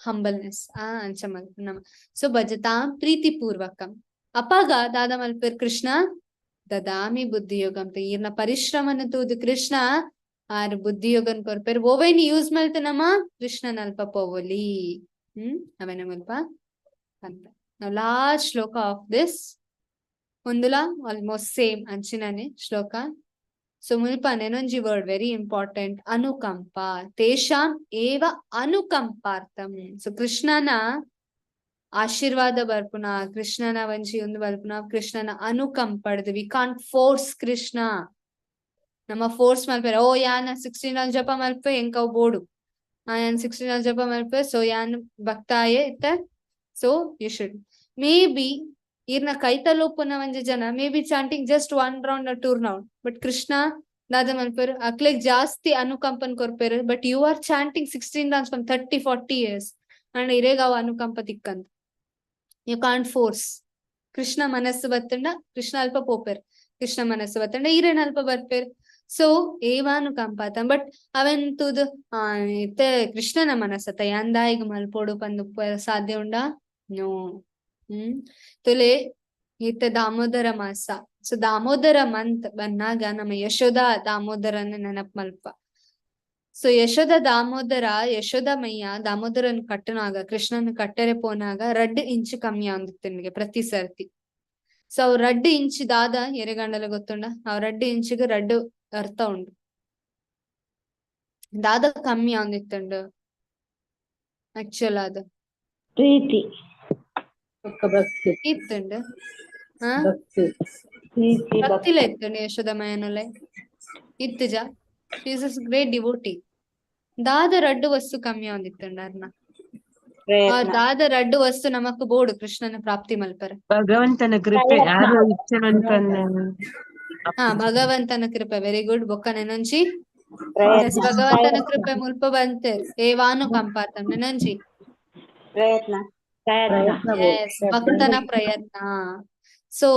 ಹಂಬಲ್ನೆಸ್ ಅಂಚ ಮಲ್ಪ ನಮ್ಮ. ಸೊ ಭಜತಾಂ ಪ್ರೀತಿಪೂರ್ವಕಂ ಅಪಾಗ ದಾದ ಮಲ್ಪರ್ ಕೃಷ್ಣ ದದಾಮಿ ಬುದ್ಧಿಯೋಗಂ ಅಂತ ಈರ್ನ ಪರಿಶ್ರಮನ ತೂದು ಕೃಷ್ಣ ಆರ್ ಬುದ್ಧಿಯೋಗನ್ ಕೊರ್ಪೇರ್ ಓವೇನ್ ಯೂಸ್ ಮಲ್ತ ನಮ್ಮ ಕೃಷ್ಣನ್ ಅಲ್ಪ ಪೋವಲಿ ಅವೇನ ಮಲ್ಪ ಅಂತ. ನಾವ್ ಲಾಸ್ಟ್ ಶ್ಲೋಕ ಆಫ್ ದಿಸ್ ಒಂದುಲ ಆಲ್ಮೋಸ್ಟ್ ಸೇಮ್ ಅಂಚಿನನೆ ಶ್ಲೋಕ. ಸೊ ಮುಲ್ಪ ನೆನೊಂಜಿ ವರ್ಡ್ ವೆರಿ ಇಂಪಾರ್ಟೆಂಟ್, ಅನುಕಂಪ. ತೇಷಾಂ ಏವ ಅನುಕಂಪಾರ್ಥಂ. ಸೊ ಕೃಷ್ಣನ ಆಶೀರ್ವಾದ ಬರ್ಪುನ, ಕೃಷ್ಣನ ಒಂಜಿ ಒಂದು ಬರ್ಪುನ ಕೃಷ್ಣನ ಅನುಕಂಪಡ್ದು. We can't force Krishna. ನಮ್ಮ ಫೋರ್ಸ್ ಮಲ್ಪೇರ ಓ ಯಾನ್ 16 ರಾಲ್ ಜಪ ಮಲ್ಪೆ ಎಂಕವ್ ಬೋಡು ಯಾನ್ 16 ರಾಲ್ ಜಪ ಮಲ್ಪೆ ಸೊ ಯಾನ್ ಭಕ್ತಾಯೆ ಇತ್ತ. So you should may be ಈರ್ನ ಕೈತಲೋಪುನ ಒಂಜಿ ಜನ may be chanting just 1 round 2 round, but Krishna ದಾದ ಮಲ್ಪೇರು ಅಕ್ಲೆಗ್ ಜಾಸ್ತಿ ಅನುಕಂಪನ್ ಕೊರ್ಪೇರು. But you are chanting 16 rounds from 30-40 years and ಇರೇಗ ಅವ ಅನುಕಂಪ ತಿಕ್ಕಂತ. You can't force. ಕೃಷ್ಣ ಮನಸ್ಸು ಬತ್ತಂಡ ಕೃಷ್ಣ ಅಲ್ಪ ಪೋಪೇರ್, ಕೃಷ್ಣ ಮನಸ್ಸು ಬತ್ತಂಡ ಈರೇನ್ ಅಲ್ಪ ಬರ್ಪೇರ್. ಸೊ ಏವಾನುಕಂಪಾತ. ಬಟ್ ಅವೆನ್ ತೂದು ಇತ್ತೆ ಕೃಷ್ಣನ ಮನಸ್ಸತ ಯಾಂದಾಯಿಗ್ ಮಲ್ಪೋಡು ಪಂದು ಸಾಧ್ಯ ಉಂಡ ನೋ. ತುಲೆ ಇತ್ತೆ ದಾಮೋದರ ಮಾಸ. ಸೊ ದಾಮೋದರ ಮಂತ್ ಬಂದಾಗ ನಮ್ಮ ಯಶೋಧ ದಾಮೋದರನ ನೆನಪ್ ಮಲ್ಪ. ಸೊ ಯಶೋಧ ದಾಮೋದರ ಯಶೋಧ ಮಯ್ಯ ದಾಮೋದರನ್ ಕಟ್ಟನಾಗ ಕೃಷ್ಣನ್ ಕಟ್ಟರೆ ಪೋನಾಗ 2 ಇಂಚ್ ಕಮ್ಮಿ ಆಂದಿತ್ತು ನಿನಗೆ ಪ್ರತಿ ಸರ್ತಿ. ಸೊ ಅವ್ 2 ಇಂಚ್ ದಾದ ಎರೆಗಂಡಲ ಗೊತ್ತುಂಡ ಅವ್ 2 ಇಂಚಿಗೆ 2 ಅರ್ಥ ಉಂಡು. ದಾದ ಕಮ್ಮಿ ಆಂದಿತ್ತುಂಡು ಆಕ್ಚುಲ್ ಅದ ಪ್ರೀತಿ ಇತ್ತುಂಡು ಭಕ್ತಿಲ ಇತ್ತುಂಡು ಯಶೋಧ ಮಯನಲೆ ಇತ್ತು ಜಾ. She is a great devotee. ದಾದ ರಡ್ಡು ವಸ್ತು ಕಮ್ಮಿ ಒಂದಿತ್ತಂಡಾರ್ನ ಪ್ರಯತ್ನ ದಾದ ರಡ್ಡು ವಸ್ತು ನಮಕ್ ಬೋಡು ಕೃಷ್ಣನ ಪ್ರಾಪ್ತಿ ಮಲ್ಪರೆ ಭಗವಂತನ ಕೃಪೆ ಯಾರು ಇಚ್ಛೆ ಅನ್ಕೊಂಡ ಭಗವಂತನ ಕೃಪೆ ವೆರಿ ಗುಡ್ ಬೊಕ್ಕ ನೆನಂಜಿ ಎಸ್ ಪ್ರಯತ್ನ ಭಗವಂತನ ಕೃಪೆ ಮುಲ್ಪ ಬಂತೆ ಏವಾನು ಕಂಪಾರ್తం ನೆನಂಜಿ ಪ್ರಯತ್ನ ಎಸ್ ಭಕ್ತನ ಪ್ರಯತ್ನ ಸೊ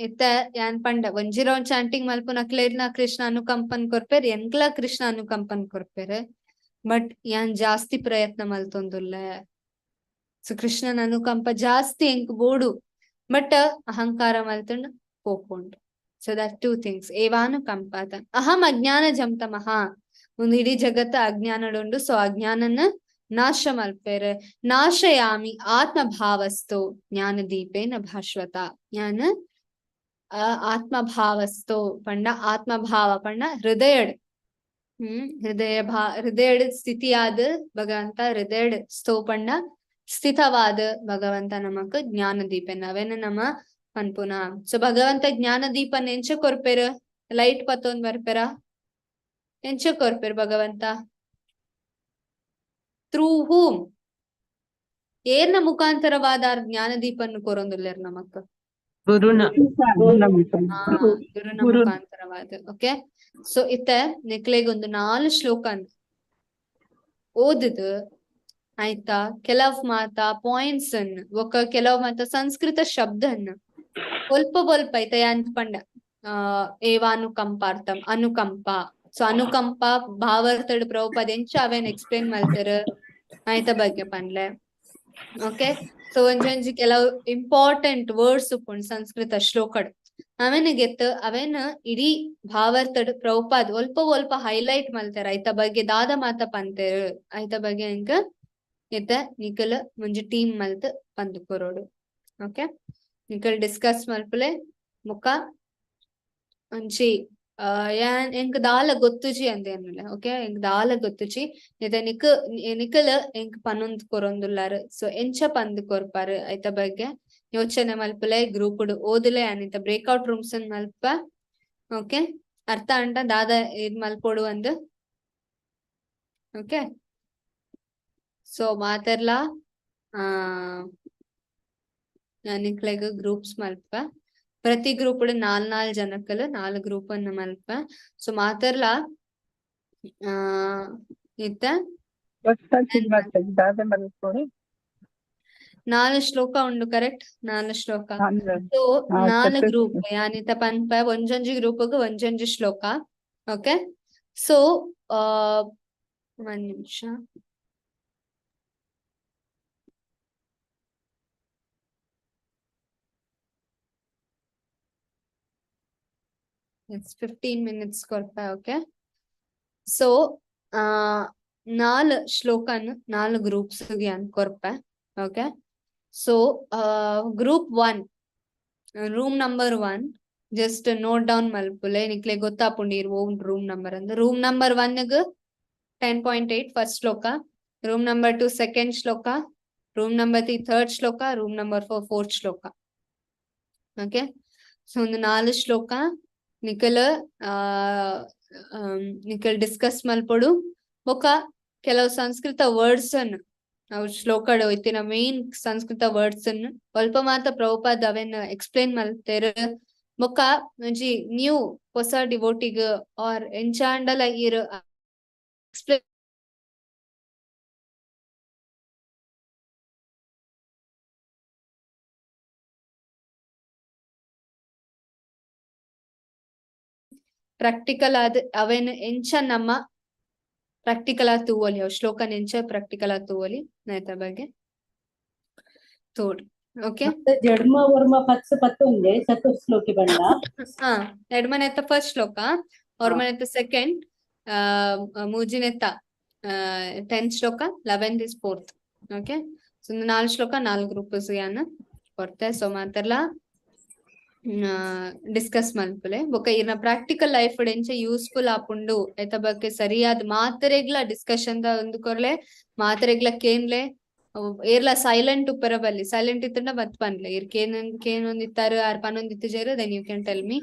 ಇತ್ತ ಯಾನ್ ಪಂಡ ಒಂಜಿರೋ ಚಾಂಟಿಂಗ್ ಮಲ್ಪು ನಕ್ಲೇರ್ನ ಕೃಷ್ಣ ಅನುಕಂಪನ್ ಕೊರ್ಪೇರ್ ಎಂಕ್ಲ ಕೃಷ್ಣ ಅನುಕಂಪನ್ ಕೊರ್ಪೇರ್ ಬಟ್ ಯಾನ್ ಜಾಸ್ತಿ ಪ್ರಯತ್ನ ಮಲ್ತೊಂದುಲ್ಲೆ ಸೊ ಕೃಷ್ಣನ ಅನುಕಂಪ ಜಾಸ್ತಿ ಎಂಕ್ ಬೋಡು ಬಟ್ ಅಹಂಕಾರ ಮಲ್ತಂಡ್ ಪೋಪುಂಡು ಸೊ ದಟ್ ಟೂ ಥಿಂಗ್ಸ್ ಏವಾನು ಕಂಪಾತ ಅಹಂ ಅಜ್ಞಾನ ಜಂತಮಃ ಒಂದು ಇಡೀ ಜಗತ್ತ ಅಜ್ಞಾನಡುಂಡು ಸೊ ಅಜ್ಞಾನನ ನಾಶ ಮಲ್ಪೇರೆ ನಾಶಯಾಮಿ ಆತ್ಮಭಾವಸ್ಥೋ ಜ್ಞಾನದೀಪೇನ ಭಾಸ್ವತ ಜ್ಞಾನ ಆತ್ಮಭಾವಸ್ಥೋ ಪಂಡ ಆತ್ಮಭಾವ ಪಂಡ ಹೃದಯಡ್ ಹೃದಯಡ್ ಸ್ಥಿತಿಯಾದ ಭಗವಂತ ಹೃದಯಡ್ ಸ್ಥೋ ಪಂಡ ಸ್ಥಿತವಾದ ಭಗವಂತ ನಮಕ್ ಜ್ಞಾನದೀಪನ್ ಅವೇನ ನಮ್ಮ ಅನ್ಪುನ ಸೊ ಭಗವಂತ ಜ್ಞಾನದೀಪನ್ ಎಂಚ ಕೊರ್ಪೇರ ಲೈಟ್ ಪತ್ತೊಂದ್ ಬರ್ಪೇರ ಎಂಚ ಕೊರ್ಪೇರ್ ಭಗವಂತ ಥ್ರೂ ಹೂಮ್ ಏರ್ನ ಮುಖಾಂತರವಾದ ಜ್ಞಾನದೀಪನ್ನು ಕೊರೊಂದುಲ್ಲೇರ್ ನಮಕ್ ಗುರುನ ಗುರುನ ಮುಖಾಂತರವಾದ ಓಕೆ ಸೊ ಇತ್ತ ನೆಕ್ಲೆಗೊಂದು 4 ಶ್ಲೋಕನ್ ಓದಿದ್ ಆಯ್ತಾ ಕೆಲವ್ ಮಾತ ಪಾಯಿಂಟ್ಸ್ ಅನ್ನು ಒಕ್ಕ ಕೆಲವ್ ಮಾತ ಸಂಸ್ಕೃತ ಶಬ್ದನ್ನ ಸ್ವಲ್ಪ ಐತ ಅಂತ ಪಂಡ ಏವಾನುಕಂಪಾರ್ಥಂ ಅನುಕಂಪ ಸೊ ಅನುಕಂಪ ಭಾವಾರ್ಥಡ್ ಪ್ರಭುಪಾದ ಎಂಚ ಅವೇನ್ ಎಕ್ಸ್ಪ್ಲೇನ್ ಮಾಡ್ತಾರ ಆಯ್ತ ಬಗ್ಗೆ ಪನ್ಲೆ ಓಕೆ ಸೊ ಒಂಜೊಂಜಿ ಕೆಲವು ಇಂಪಾರ್ಟೆಂಟ್ ವರ್ಡ್ಸ್ ಉಪ್ಪುಂಡು ಸಂಸ್ಕೃತ ಶ್ಲೋಕಡ್ ಅವೇನ್ ಗೆತ್ ಅವೇನ್ ಇಡೀ ಭಾವಾರ್ಥಡ್ ಪ್ರಭುಪಾದ್ ಒಲ್ಪ ಹೈಲೈಟ್ ಮಲ್ತಾರ ಐತ ಬಗ್ಗೆ ದಾದ ಮಾತ ಪಂತೇರ್ ಐತ ಬಗ್ಗೆ ಎಂಕ ಇತ್ತ ನಿಕಲ್ ಮುಂಜಿ ಟೀಮ್ ಮಲ್ತ್ ಪಂದ್ ಕೊರೋಡು ಓಕೆ ನಿಕಲ್ ಡಿಸ್ಕಸ್ ಮಲ್ಪಲೆ ಮುಖ ಒಂಜಿ ಯಾನ್ ಎಂಕ್ ದಾಲ ಗೊತ್ತುಜಿ ಅಂದೇನಿಲ್ಲ ಓಕೆ ಎಂಕ್ ದಾಲ ಗೊತ್ತುಜಿ ಇದ ನಿಕಲ್ ಎಂಕ್ ಪನ್ನೊಂದ್ ಕೊರೊಂದುಲ್ಲಾರ್ ಸೊ ಎಂಚ ಪಂದ್ ಕೊರ್ಪಾರ್ ಐತ ಬಗ್ಗೆ ಯೋಚನೆ ಮಲ್ಪಲೆ ಗ್ರೂಪ್ ಓದಲೆ ಅನಿತ ಬ್ರೇಕ್ಔಟ್ ರೂಮ್ಸ್ ಮಲ್ಪ ಓಕೆ ಅರ್ಥ ಅಂಟ ದಾದ ಇದ್ ಮಲ್ಪೊಡು ಅಂದ್ ಓಕೆ ಸೊ ಮಾತೆರ್ಲ ನಿಕ್ಲೆಗ್ ಗ್ರೂಪ್ಸ್ ಮಲ್ಪ ಪ್ರತಿ ಗ್ರೂಪ್ 4 ಜನಕ್ಕಲ್ 4 ಗ್ರೂಪ್ ಅನ್ನ ಮಲ್ಪ ಸೊ ಮಾತೆರ್ಲ ಇತ್ತ 4 ಶ್ಲೋಕ ಉಂಡು ಕರೆಕ್ಟ್ 4 ಶ್ಲೋಕ ಸೊ 4 ಗ್ರೂಪ್ ಯಾನಿತ ಪನ್ಪ ಒಂಜೊಂಜಿ ಗ್ರೂಪ್ಗ್ ಒಂಜೊಂಜಿ ಶ್ಲೋಕ ಓಕೆ ಸೊ ಒಂದ್ ನಿಮಿಷ It's 15 minutes ಕೊರ್ಪ ಓಕೆ ಸೊ 4 ಶ್ಲೋಕನ್ 4 ಗ್ರೂಪ್ಸ್ ಗೆ ಅನ್ ಕೊರ್ಪ okay so group 1 room number 1 just note down ಮಲ್ಪುಲೆ ನಿಕ್ಲೆ ಗೊತ್ತಾಪುಂಡಿರ್ ಓನ್ ರೂಮ್ ನಂಬರ್ ಅಂದ್ ರೂಮ್ ನಂಬರ್ 1 ಗ್ 10.8 ಫಸ್ಟ್ ಶ್ಲೋಕ ರೂಮ್ ನಂಬರ್ 2 ಸೆಕೆಂಡ್ ಶ್ಲೋಕ ರೂಮ್ ನಂಬರ್ 3 ಥರ್ಡ್ ಶ್ಲೋಕ ರೂಮ್ ನಂಬರ್ 4 ಫೋರ್ತ್ ಶ್ಲೋಕ ಓಕೆ ಸೊ ಒಂದು 4 ಶ್ಲೋಕ ನಿಕಲ್ ಡಿಸ್ಕಸ್ ಮಲ್ಪೊಡು ಬೊಕ ಕೆಲವು ಸಂಸ್ಕೃತ ವರ್ಡ್ಸ್ ಅನ್ನು ನಾವು ಶ್ಲೋಕಡ್ ಇತ್ತಿನ ಮೇನ್ ಸಂಸ್ಕೃತ ವರ್ಡ್ಸ್ ಅನ್ನು ಸ್ವಲ್ಪ ಮಾತ್ರ ಪ್ರಭುಪಾದ್ ಅವೆನ್ ಎಕ್ಸ್ಪ್ಲೇನ್ ಮಲ್ತೇರ್ ಬೊಕ ಒಂಜಿ ನ್ಯೂ ಹೊಸ ಡಿವೋಟಿಗ್ ಆರ್ ಎಂಚಾಂಡಲ ಇರ್ ಎಕ್ಸ್ಪ್ಲೇನ್ ಪ್ರಾಕ್ಟಿಕಲ್ ಆದ್ ಅವೇನ್ ಎಂಚ ನಮ್ಮ ಪ್ರಾಕ್ಟಿಕಲ್ ಆಗಿ ತೂವಲಿ ಅವ್ ಶ್ಲೋಕನ್ ಎಂಚ ಪ್ರಾಕ್ಟಿಕಲ್ ಆಗಿ ತೂವಲಿ ನೈತ ಬಗ್ಗೆ ತೋಡ್ ಓಕೆ ಜಡ್ಮ ವರ್ಮ ಪತ್ತು ಉಂಡೆ ಚತುರ್ ಶ್ಲೋಕಿ ಬಂಡ ಎಡ್ಮನೆತ್ತ ಫಸ್ಟ್ ಶ್ಲೋಕ ಅವ್ರಮನೆತ್ತ ಸೆಕೆಂಡ್ ಮೂಜಿನೆತ್ತ 10th ಶ್ಲೋಕ 11th is 4th okay so 4 ಶ್ಲೋಕ 4 ಗ್ರೂಪ್ಸ್ ಯಾನ ಕೊಡ್ತೆ ಸೊ ಮಾತೆರ್ಲ ಡಿಸ್ಕಸ್ ಮಲ್ಪಲೆ ಬೊಕ ಇರ್ನ ಪ್ರಾಕ್ಟಿಕಲ್ ಲೈಫ್ ಎಂಚ ಯೂಸ್ಫುಲ್ ಆಪುಂಡು ಐತ ಬಗ್ಗೆ ಸರಿಯಾದ ಮಾತ್ರೆಗ್ಲ ಡಿಸ್ಕಷನ್ ದ ಒಂದು ಕೊರ್ಲೆ ಮಾತ್ರೆಗ್ಲ ಕೇನ್ಲೆ ಏರ್ಲ ಸೈಲೆಂಟ್ ಉಪ್ಪರ ಬಲ್ಲಿ ಸೈಲೆಂಟ್ ಇತ್ತಂಡ ಮತ್ ಪನ್ಲೆ ಇರ್ ಕೇನೊಂದ್ ಇತ್ತಾರು ಆರ್ ಪನ್ನೊಂದ್ ಇತ್ತು ಜೇರು then you can tell me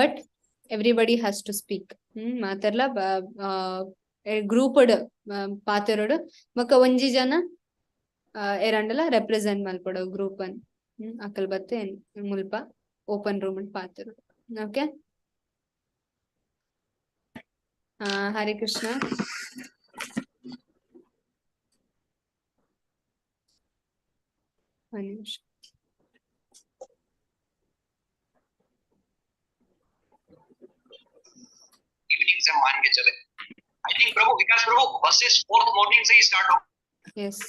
but everybody has to speak ಮಾತೆರ್ಲ ಗ್ರೂಪ್ಡ್ ಪಾತೆರೊಡು ಬೊಕ ಒಂಜಿ ಜನ ಎರಂಡಲ ರೆಪ್ರೆಸೆಂಟ್ ಮಲ್ಪೊಡು ಗ್ರೂಪ್ ಅನ್ ಅಕಲ್ ಬತ್ತೆ ಮುಲ್ಪ open room ಪಾತೆರೊಡು. Okay, Hare Krishna. ಒಂದ್ ನಿಮಿಷ. इवनिंग से मान के चले. I think Prabhu Vikas Prabhu buses 4th morning से ही स्टार्ट हो. Yes.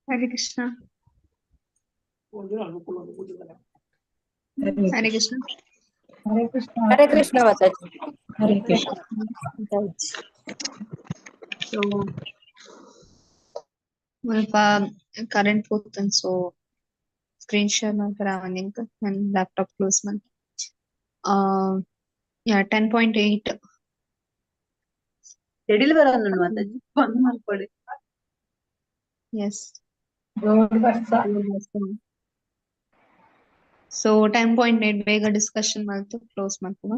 Hare Krishna. Hare Krishna. Hare Krishna. Hare Krishna Mataji. Hare Krishna. So, current పోతుంది సో స్క్రీన్ షేర్ ಮಾಡ್ತಾರೆ ఇంకా ನನ್ನ ಲ್ಯಾಪ್ಟಾಪ್ ಕ್ಲೋಸ್ ಮಾಡಿ 10.8 ಎಡಿಲ್ ಬರೋಣ ಮಾತಾಜಿ ಬಂದ್ ಮಾಡ್ಕೊಳ್ಳಿ. ಎಸ್ ಸೊ 10.8 ಬೇಗ ಡಿಸ್ಕಷನ್ ಮಾಡ್ತು ಕ್ಲೋಸ್ ಮಾಡ್ಕೊ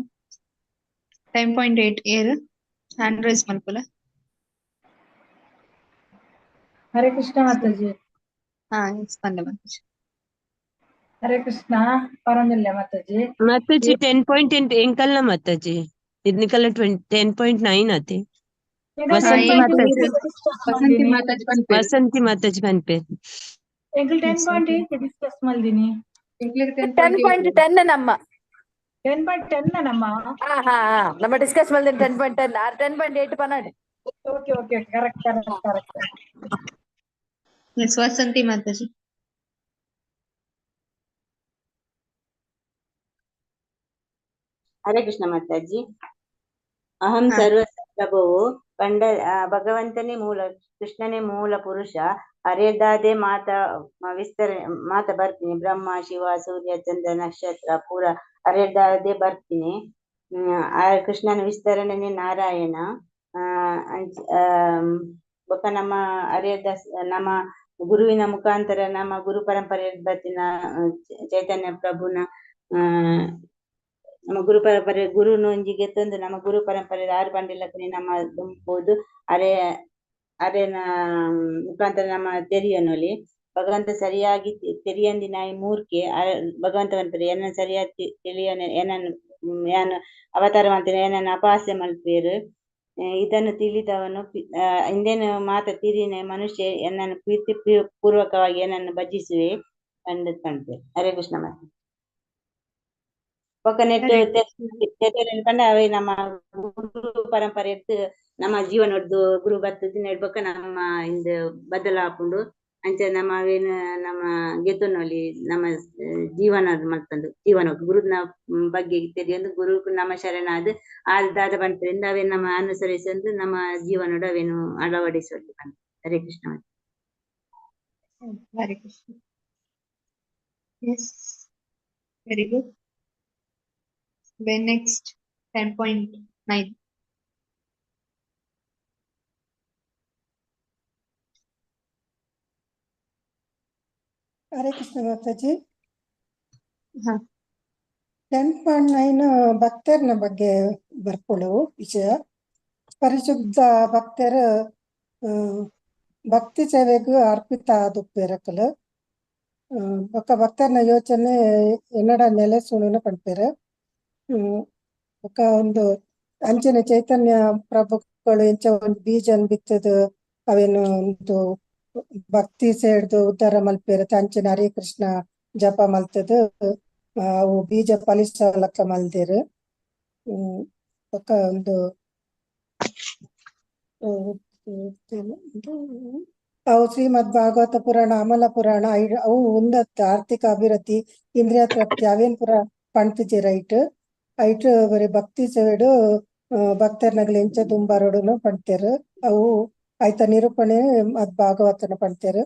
10.8 ಏರ್ ಹ್ಯಾಂಡ್ ರೈಸ್ ಮಾಡ್ಕೊಲ್ಲ. Hare Krishna Mataji. ಎಸ್ ಬಂದೆ Mataji. Hare Krishna Paranjalla Mataji. Mataji 10.8 ಎಂಕಲ್ನ Mataji ಇದನ್ನಿಕಲ್ಲ 10.9 ಆತೆ Vasanthi Mataji Vasanthi Mataji ಪನ್ಪೇರ್ Uncle 10.8 discuss maldini. 10.10 ನಮ್ಮ 10.10 ನಮ್ಮ. ನಮ್ಮ ಡಿಸ್ಕಸ್ ಮಾಡಿದ್ರೆ 10.10 ಆರ್ 10.8 ಪನಾಡಿ. Okay, correct. Yes Vasanthi Mataji. Hare Krishna Mataji. ಅಹಂ ಸರ್ವಸಂಭವೋ ಭಗವಂತನೇ ಮೂಲ, ಕೃಷ್ಣನೇ ಮೂಲ ಪುರುಷ. ಹರಿಯದಾದೆ ಮಾತ ಬರ್ತೀನಿ. ಬ್ರಹ್ಮ, ಶಿವ, ಸೂರ್ಯ, ಚಂದ್ರ, ನಕ್ಷತ್ರ ಪೂರ ಹರಿಯದಾದೆ ಬರ್ತೀನಿ. ಕೃಷ್ಣನ ವಿಸ್ತರಣೆನೇ ನಾರಾಯಣ. ಬೊಕ್ಕ ನಮ್ಮ ಹರಿಯದ ನಮ್ಮ ಗುರುವಿನ ಮುಖಾಂತರ ನಮ್ಮ ಗುರು ಪರಂಪರೆ ಬರ್ತಿನ ಚೈತನ್ಯ ಪ್ರಭುನ ನಮ್ಮ ಗುರು ಪರಂಪರೆ ಗುರುನೊಂದಿಗೆ ತಂದು ನಮ್ಮ ಗುರು ಪರಂಪರೆ 6 ಬಂಡಿಲಕ್ಕನೆ ನಮ್ಮ ದುಂಬುದು ಅರೆನ ಮುಖಾಂತರ ನಮ್ಮ ತೆರಿಯನೊಲಿ ಭಗವಂತ ಸರಿಯಾಗಿ ತೆರಿಯಂದಿ ನಾಯಿ ಮೂರ್ಕೆ ಭಗವಂತ ಬಂತಾರೆ ಏನನ್ನ ಸರಿಯಾಗಿ ತಿಳಿಯನ ಏನನ್ನು ಅವತಾರ ಮಾಡ್ತೇನೆ ಏನನ್ನು ಅಪಹಾಸ್ಯ ಮಲ್ಪೇರು. ಇದನ್ನು ತಿಳಿದವನು ಇಂದೇನು ಮಾತ ತೀರಿನ ಮನುಷ್ಯ ಏನನ್ನು ಪ್ರೀತಿ ಪೂರ್ವಕವಾಗಿ ಏನನ್ನು ಭಜಿಸುವೆ ಕಂಡು ಕಾಣ್ತೇವೆ. ಹರೇ ಕೃಷ್ಣ ಮಾತೆ ಒಕ್ಕ ನೆಟ್ಟು ಕಂಡ ಅವೇ ನಮ್ಮ ಗುರು ಪರಂಪರೆ ಎತ್ತು ನಮ್ಮ ಜೀವನದ್ದು ಗುರು ಬರ್ತದ ನೆಡ್ಬೇಕ ನಮ್ಮ ಇಂದು ಬದಲಾಪುಂಡು ಅಂಚೆ ನಮ್ಮ ಅವೇನು ನಮ್ಮ ಗೆತುನೊಲಿ ನಮ್ಮ ಜೀವನ ಮಲ್ತಂದು ಜೀವನ ಗುರುನ ಬಗ್ಗೆ ತಿಳಿಯೊಂದು ಗುರು ನಮ್ಮ ಶರಣಾದ ಆದಾದ ಬಂತರಿಂದ ಅವೇ ನಮ್ಮ ಅನುಸರಿಸಂದು ನಮ್ಮ ಜೀವನದ ಅವೇನು ಅಳವಡಿಸುವುದು. Hare Krishna. Hare Krishna. Yes very good. Then next 10.9. Hare Krishna Mataji. 10.9 ಭಕ್ತರನ ಬಗ್ಗೆ ಬರ್ಕೊಳ್ಳುವು ವಿಷಯ. ಪರಿಶುದ್ಧ ಭಕ್ತರ ಭಕ್ತಿ ಸೇವೆಗೂ ಅರ್ಪಿತ ಆದುಪ್ಪೇರಕಲು ఒక భక్తర్ನ ಯೋಚನೆ ಎನ್ನಡ ನೆಲೆ ಸುಣನ ಪಡ್ಪೇರು. ఒక ಒಂದು ಅಂಚಿನ ಚೈತನ್ಯ ಪ್ರಭುಗಳು ಇಂಚ ಒಂದು ಬೀಜನ್ ಬಿತ್ತದು ಅವೇನು ಒಂದು ಭಕ್ತಿ ಸೇಡ್ದು ಉದ್ಧಾರ ಮಲ್ಪೇರು ಅಂಚಿನ ಹರೇ ಕೃಷ್ಣ ಜಪ ಮಲ್ತದು ಅವು ಬೀಜ ಫಲಿಸಲಕ್ಕ ಮಲ್ದಿರು. ఒక ಒಂದು ಅವು ಶ್ರೀಮದ್ ಭಾಗವತ ಪುರಾಣ ಅಮಲ ಪುರಾಣ ಅವು ಒಂದತ್ತ ಆರ್ಥಿಕ ಅಭಿವೃದ್ಧಿ ಇಂದ್ರಿಯ ತೃಪ್ತಿ ಅವೇನ್ ಪುರ ಪಣ್ಪಿಜಿ ರೈಟ್ ಐಟ್ ಬರೀ ಭಕ್ತಿ ಸೈಡು ಭಕ್ತರ್ನಗ್ಲ ಎಂಚ ದುಂಬಾರೋಡುನು ಪಣ್ತೇರು ಅವು ಆಯ್ತ ನಿರೂಪಣೆ ಮದ್ ಭಾಗವತನ ಪಣ್ತೇರು.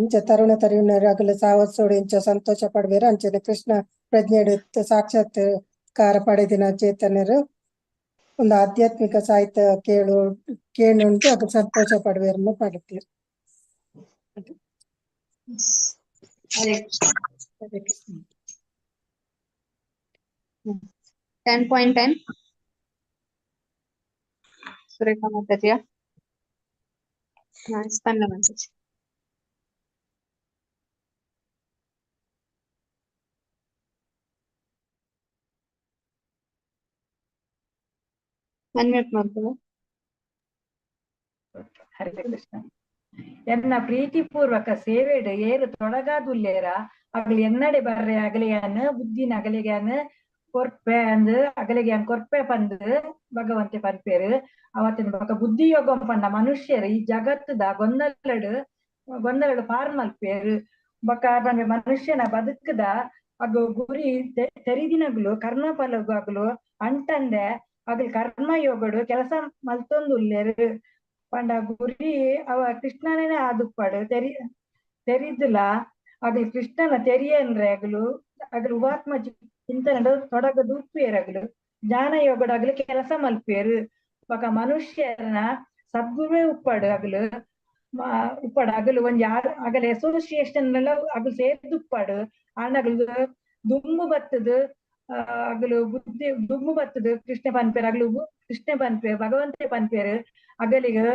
ಇಂಚ ತರುಣರಾಗಲ ಸಾವತ್ಸೋಡು ಇಂಚ ಸಂತೋಷ ಪಡ್ಬೇರು ಅಂಚನೆ ಕೃಷ್ಣ ಪ್ರಜ್ಞೆಡು ಸಾಕ್ಷಾತ್ಕಾರ ಪಡೆದಿನ ಚೇತನರು ಒಂದು ಆಧ್ಯಾತ್ಮಿಕ ಸಾಹಿತ್ಯ ಕೇಳುಂಟು ಅದು ಸಂತೋಷ ಪಡುವೆರನ್ನು ಪಡುತ್ತೀರಿ. 10.10 ಸುರೇಖಾ ಮಾತಾಜಿಯ ಸ್ಪಂದ ಮಾತಾಜಿ. ಅನ್ಮ್ಯೂಟ್ ಮಾಡ್ಕೊಳ್ಳಿ. ಹರೇ ಕೃಷ್ಣ. ಎನ್ನ ಪ್ರೀತಿ ಪೂರ್ವಕ ಸೇವೆಡು ಏರು ತೊಡಗಾದುಲ್ಲೇರ ಅಗಲಿ ಎನ್ನಡೆ ಬರ್ರೆ ಅಗಲಿಯಾನ ಬುದ್ಧಿನ ಅಗಲಿಗ್ಯಾನ ಕೊರ್ಪೆ ಅಂದು ಅಗಲಿಗ್ಯಾನ್ ಕೊರ್ಪೆ ಪಂದು ಭಗವಂತೆ ಪನ್ಪೇರು ಅವತ್ತಿನ ಬೊಕ ಬುದ್ಧಿ ಯೋಗಂ ಪಂಡ ಮನುಷ್ಯರು ಈ ಜಗತ್ತದ ಗೊಂದಲಡು ಗೊಂದಲಗಳು ಪಾರ್ ಮಲ್ಪೇರು ಬೊಕ ಪಂಡ ಮನುಷ್ಯನ ಬದುಕದ ಅಗು ಗುರಿ ತೆರಿದಿನಗ್ಲು ಕರ್ಮಫಲಗಾಗ್ಲು ಅಂಟಂದೆ ಅಗ್ಲು ಕರ್ಮಯೋಗಡು ಕೆಲಸ ಮಲ್ತೊಂದುಲ್ಲೆರು ಪಂಡ ಗುರಿ ಅವ ಕೃಷ್ಣನೇ ಆದುಪ್ಪಡು ತೆರಿದ್ಲ ಅಗ್ಲು ಕೃಷ್ಣನ ತೆರಿಯನ್ರೆ ಅಗ್ಲು ಉಪಾತ್ಮ ಚಿಂತನೆ ತೊಡಗದು ಉಪ್ಪೇರಗ್ಲು ಜ್ಞಾನ ಯೋಗಡು ಅಗ್ಲು ಕೆಲಸ ಮಲ್ಪೇರು ಬೊಕ ಮನುಷ್ಯನ ಸದ್ಗುರುವೇ ಉಪ್ಪಡು ಅಗ್ಲು ಉಪ್ಪಡು ಅಗಲು ಒಂಜಿ ಅಗಲ ಅಸೋಸಿಯೇಷನ್ ಅಗಲು ಸೇರ್ದು ಉಪ್ಪಡು ಆಂಡಗಲು ದುಮ್ಮು ಬತ್ತದು ಅಗಲು ಬುದ್ಧಿ ದುಮ್ಮು ಬತ್ತದು ಕೃಷ್ಣ ಪನ್ಪೇರು ಅಗಲು ಕೃಷ್ಣ ಪನ್ಪೇರು ಭಗವಂತೆ ಪನ್ಪೇರು ಅಗಲಿಗೆ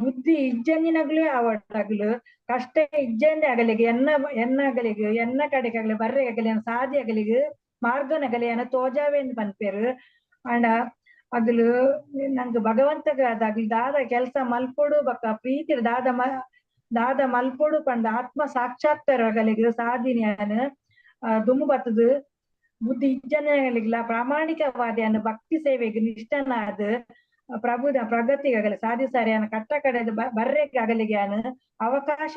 ಬುದ್ಧಿ ಇಜ್ಜಂಜಿನಗ್ಲೇ ಆವಡಗಲು ಕಷ್ಟ ಇಜ್ಜಂದೆ ಅಗಲಿಗೆ ಎನ್ನ ಅಗಲಿಗೆ ಎನ್ನ ಕಡೆಗೆ ಆಗಲಿ ಬರ್ರೆ ಆಗಲಿ ಸಾದಿ ಅಗಲಿಗೆ ಮಾರ್ಗನಗಲಿ ಅನ್ನ ತೋಜಾವೆಂದು ಪನ್ಪೇರು ಆಂಡ ಅಗಲು ನಂಗೆ ಭಗವಂತಗಾದಾಗ್ಲಿ ದಾದ ಕೆಲಸ ಮಲ್ಪೊಡು ಬಕ್ಕ ಪ್ರೀತಿ ದಾದ ಮಲ್ಪೊಡು ಪಂಡ ಆತ್ಮ ಸಾಕ್ಷಾತ್ಕಾರ ಆಗಲಿಗೆ ಸಾಧಿನಿಯನ್ ದುಮ್ಮು ಬತ್ತದು ಬುದ್ಧಿ ಇಜ್ಜನಗಳಿಗ್ಲ ಪ್ರಾಮಾಣಿಕವಾದಿ ಅನ್ನ ಭಕ್ತಿ ಸೇವೆಗೆ ನಿಷ್ಠನಾದ ಪ್ರಭುದ ಪ್ರಗತಿಗಾಗಲಿ ಸಾಧಿಸಾರೆ ಅನ್ನ ಕಟ್ಟ ಕಡೆದ ಬರ್ರೆಗೆ ಆಗಲಿಗೆ ಅನ್ನ ಅವಕಾಶ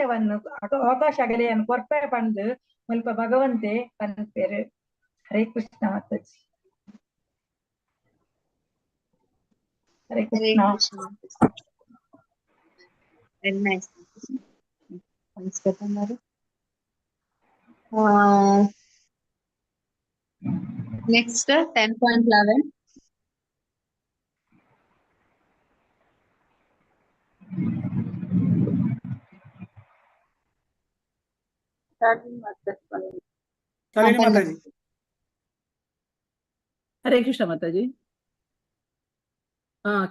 ಆಗಲಿ ಅನ್ನ ಕೊರ್ಪೆ ಪಂದು ಮುಲ್ಪ ಭಗವಂತೆ ಪನ್ಪೇರು. ಹರೇ Krishna Mataji. Hare Krishna. Very nice. Thanks, Gatamari. Next, 10.11. ಹರೇ ಕೃಷ್ಣ ಮಾತಾಜಿ.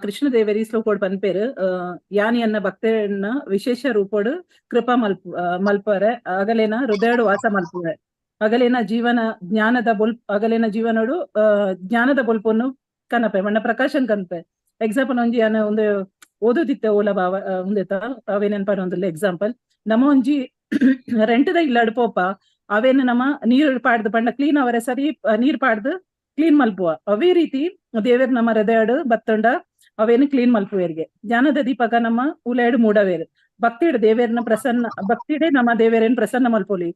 ಕೃಷ್ಣ ದೇವರಿ ಶ್ಲೋಕೋಡ್ ಪನ್ಪೇರು ಯಾನಿ ಅನ್ನ ಭಕ್ತರನ್ನ ವಿಶೇಷ ರೂಪೋಡು ಕೃಪಾ ಮಲ್ಪರೆ ಅಗಲೇನ ಹೃದಯಡು ವಾಸ ಮಲ್ಪುವೆ ಅಗಲೇನ ಜೀವನ ಜ್ಞಾನದ ಅಗಲೇನ ಜೀವನೋಡು ಜ್ಞಾನದ ಬೊಲ್ಪನ್ನು ಕನಪೆ ಮಣ್ಣ ಪ್ರಕಾಶನ್ ಕನಪೆ ಎಕ್ಸಾಂಪಲ್ ಒಂಜಿ ಅನ್ನ ಒಂದು ಓದೋದಿತ್ತೆ ಓಲ ಭಾವ ಉಂದೆತ ಅವೇನೇನ್ ಪರೊಂದಿಲ್ಲ ಎಕ್ಸಾಂಪಲ್ ನಮ್ಮ ಒಂಜಿ ರೆಂಟದ ಇಲ್ಲಾಡು ಪೋಪ ಅವೇನು ನಮ್ಮ ನೀರು ಪಾಡ್ದು ಪಂಡ ಕ್ಲೀನ್ ಅವರೇ ಸರಿ ನೀರ್ ಪಾಡ್ದು ಕ್ಲೀನ್ ಮಲ್ಪುವ ಅವೇ ರೀತಿ ದೇವೇರ್ ನಮ್ಮ ಹೃದಯಡು ಬತ್ತಂಡ ಅವೇನು ಕ್ಲೀನ್ ಮಲ್ಪುವೇರ್ಗೆ ಜ್ಞಾನದ ದೀಪಕ ನಮ್ಮ ಉಲೇಡು ಮೂಡವೇರು ಭಕ್ತಿಡ್ ದೇವೇರ್ನ ಪ್ರಸನ್ನ ಭಕ್ತಿಡೆ ನಮ್ಮ ದೇವೇರೇನ್ ಪ್ರಸನ್ನ ಮಲ್ಪೋಲಿ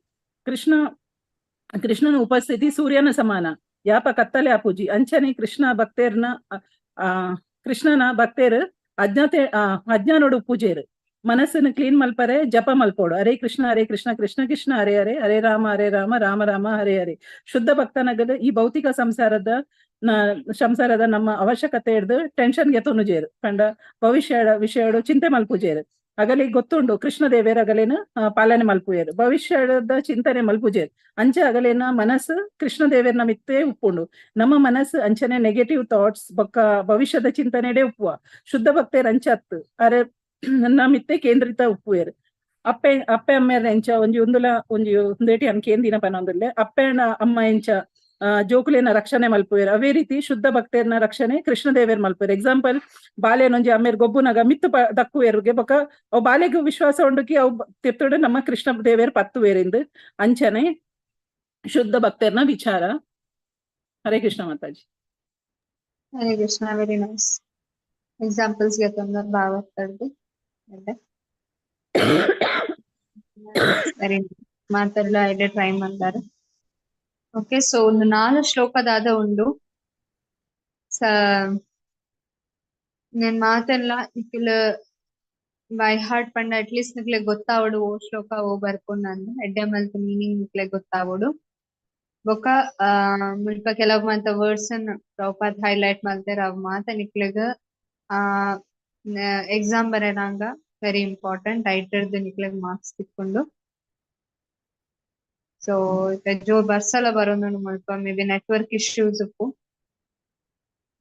ಕೃಷ್ಣನ ಉಪಸ್ಥಿತಿ ಸೂರ್ಯನ ಸಮಾನ ಯಾಪ ಕತ್ತಲೆ ಆಪೂಜಿ ಅಂಚನೆ ಕೃಷ್ಣನ ಭಕ್ತೇರು ಅಜ್ಞಾನೋಡು ಪೂಜೆರು ಮನಸ್ಸನ್ನು ಕ್ಲೀನ್ ಮಲ್ಪರೆ ಜಪ ಮಲ್ಪೋಡು ಹರೇ ಕೃಷ್ಣ ಕೃಷ್ಣ ಕೃಷ್ಣ ಹರೇ ಹರೇ ಹರೇ ರಾಮ ರಾಮ ರಾಮ ಹರೇ ಹರೇ. ಶುದ್ಧ ಭಕ್ತನಗಲು ಈ ಭೌತಿಕ ಸಂಸಾರದ ನಮ್ಮ ಅವಶ್ಯಕತೆ ಹಿಡ್ದು ಟೆನ್ಷನ್ಗೆ ತೊನುಜೇರು ಕಂಡ ಭವಿಷ್ಯ ವಿಷಯಡು ಚಿಂತೆ ಮಲ್ಪುಜೇರು ಅಗಲಿ ಗೊತ್ತುಂಡು ಕೃಷ್ಣ ದೇವೇರ ಅಗಲೇನ ಪಾಲನೆ ಮಲ್ಪುಯೇರು ಭವಿಷ್ಯದ ಚಿಂತನೆ ಮಲ್ಪುಜೇರು ಅಂಚೆ ಅಗಲೇನ ಮನಸ್ಸು ಕೃಷ್ಣ ದೇವೇರ್ನ ಮಿತ್ತೇ ಉಪ್ಪುಂಡು ನಮ್ಮ ಮನಸ್ಸು ಅಂಚನೆ ನೆಗೆಟಿವ್ ಥಾಟ್ಸ್ ಬೊಕ್ಕ ಭವಿಷ್ಯದ ಚಿಂತನೆಡೆ ಉಪ್ಪುವ ಶುದ್ಧ ಭಕ್ತೇರು ಅಂಚತ್ತು ಅರೆ ನನ್ನ ಮಿತ್ತೆ ಕೇಂದ್ರಿತ ಉಪ್ಪುಯೇರು ಅಪ್ಪೆ ಅಮ್ಮೆರ ಎಂಚ ಒಂದೇಟಿ ಅನ್ ಕೇಂದಿನ ಪನೊಂದುಲ್ಲೆ ಅಪ್ಪೆನ ಅಮ್ಮ ಎಂಚ ಜೋಕುಲೇನ ರಕ್ಷಣೆ ಮಲ್ಪುವೇರು ಅವೇ ರೀತಿ ಶುದ್ಧ ಭಕ್ತೇರ್ನ ರಕ್ಷಣೆ ಕೃಷ್ಣ ದೇವೇರ್ ಮಲ್ಪುವೇರು ಎಕ್ಸಾಂಪಲ್ ಬಾಲೆನೊಂಜಿ ಅಮ್ಮೇರ್ ಗೊಬ್ಬುನಾಗ ಮಿತ್ತು ದಕ್ಕುವೇರುಗೆ ಬೊಕ ಅವು ಬಾಲೆಗೂ ವಿಶ್ವಾಸ ಉಂಡುಕಿ ಅವು ತಿರ್ತುಡು ನಮ್ಮ ಕೃಷ್ಣ ದೇವೇರ್ ಪತ್ತುವೇರಿಂದು ಅಂಚನೆ ಶುದ್ಧ ಭಕ್ತೇರ್ನ ವಿಚಾರ. ಹರೇ Krishna Mataji. Hare Krishna. Very nice examples ಗೆ ತೊಂದರೆ ಭಾವತ್ತದ್ದು ಸರಿ ಮಾತಾಡಲ ಐಡೆ ಟ್ರೈ ಮಾಡ್ತಾರೆ. ಓಕೆ ಸೊ ಒಂದು 4 ಶ್ಲೋಕದಾದ ಉಂಡು నేను ಮಾತೆಲ್ಲ ಇಕ್ಕಿಲ ಬೈ ಹಾರ್ಟ್ ಪಂಡ ಅಟ್ಲೀಸ್ಟ್ ನಿಕ್ಲೆ ಗೊತ್ತಾವಡು ಓ ಶ್ಲೋಕ ಓ ಬರ್ಕೊಂಡ್ ಎಡ್ಡೆ ಮಲ್ತ ಮೀನಿಂಗ್ ನಿಕ್ಲೆ ಗೊತ್ತಾವಡು ಬೊಕ್ಕ ಮುಲ್ಪ ಕೆಲವು ಮಾತ ವರ್ಡ್ಸ್ ಅನ್ನ ಪ್ರಪಾತ್ ಹೈಲೈಟ್ ಮಾಡ್ತಾರೆ ಅವ್ ಮಾತ ನಿಕ್ಲೆಗ ಎಕ್ಸಾಮ್ ಬರೆನಾಗ ವೆರಿ ಇಂಪಾರ್ಟೆಂಟ್ ಐಟರ್ದು ನಿಕ್ಲೆಗ್ ಮಾರ್ಕ್ಸ್ ತಿಕ್ಕೊಂಡು ಸೊ ಜೋ ಬರ್ಸಲ ಬರೋದು ಮುಲ್ಪ ಮೇ ಬಿ ನೆಟ್ವರ್ಕ್ ಇಶ್ಯೂಸ್ ಉಪ್ಪು.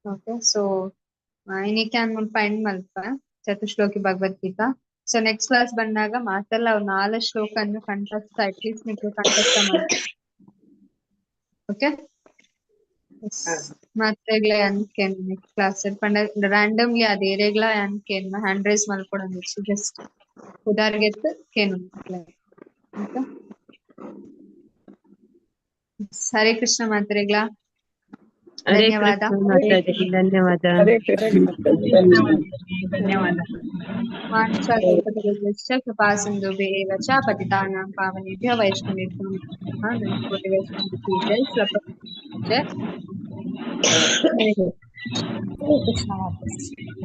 ಓಕೆ ಸೊ ಇನ್ನಿಕ್ಕೆ ಮುಲ್ಪ ಎಂಡ್ ಮಲ್ಪ Chatushloki Bhagavadgita. So next class ಬಂದಾಗ ಮಾತೆಲ್ಲ ಅವ್ 4 ಶ್ಲೋಕ ಅನ್ನು ಕಂಠಸ್ಥ ಅಟ್ಲೀಸ್ಟ್ ನಿಕ್ಲೆ ಕಂಠಸ್ಥ ಮಾಡ್ತಾರೆ. ಓಕೆ ಮಾತ್ರೆಗ್ಲ ಅನ್ಕೇನ್ ನೆಕ್ಸ್ಟ್ ಕ್ಲಾಸ್ ಪಂಡ ರ್ಯಾಂಡಮ್ಲಿ ಅದ್ ಏರೆಗ್ಲ ಅನ್ಕೇನ್ hand raise ಮಲ್ಕೊಡೋದು just ಉದಾರ್ಗೆತ್ತು ಕೇನು. Okay Hare Krishna ಮಾತ್ರೆಗ್ಲ. ಹರೇ ಧನ್ಯವಾದ. ಕೃಷ್ಣ ಮಾತಾಜಿ, ಧನ್ಯವಾದ. ಹರೇ ಕೃಷ್ಣ ಮಾತಾಜಿ, ಧನ್ಯವಾದ. ಧನ್ಯವಾದ. वाञ्छाकल्पतरुभ्यश्च कृपासिन्धुभ्यः एव च पतितानां पावनेभ्यः वैष्णवेभ्यो नमः। नमस्ते वैष्णव की जय, श्लोक जय। हरे कृष्ण माताजी.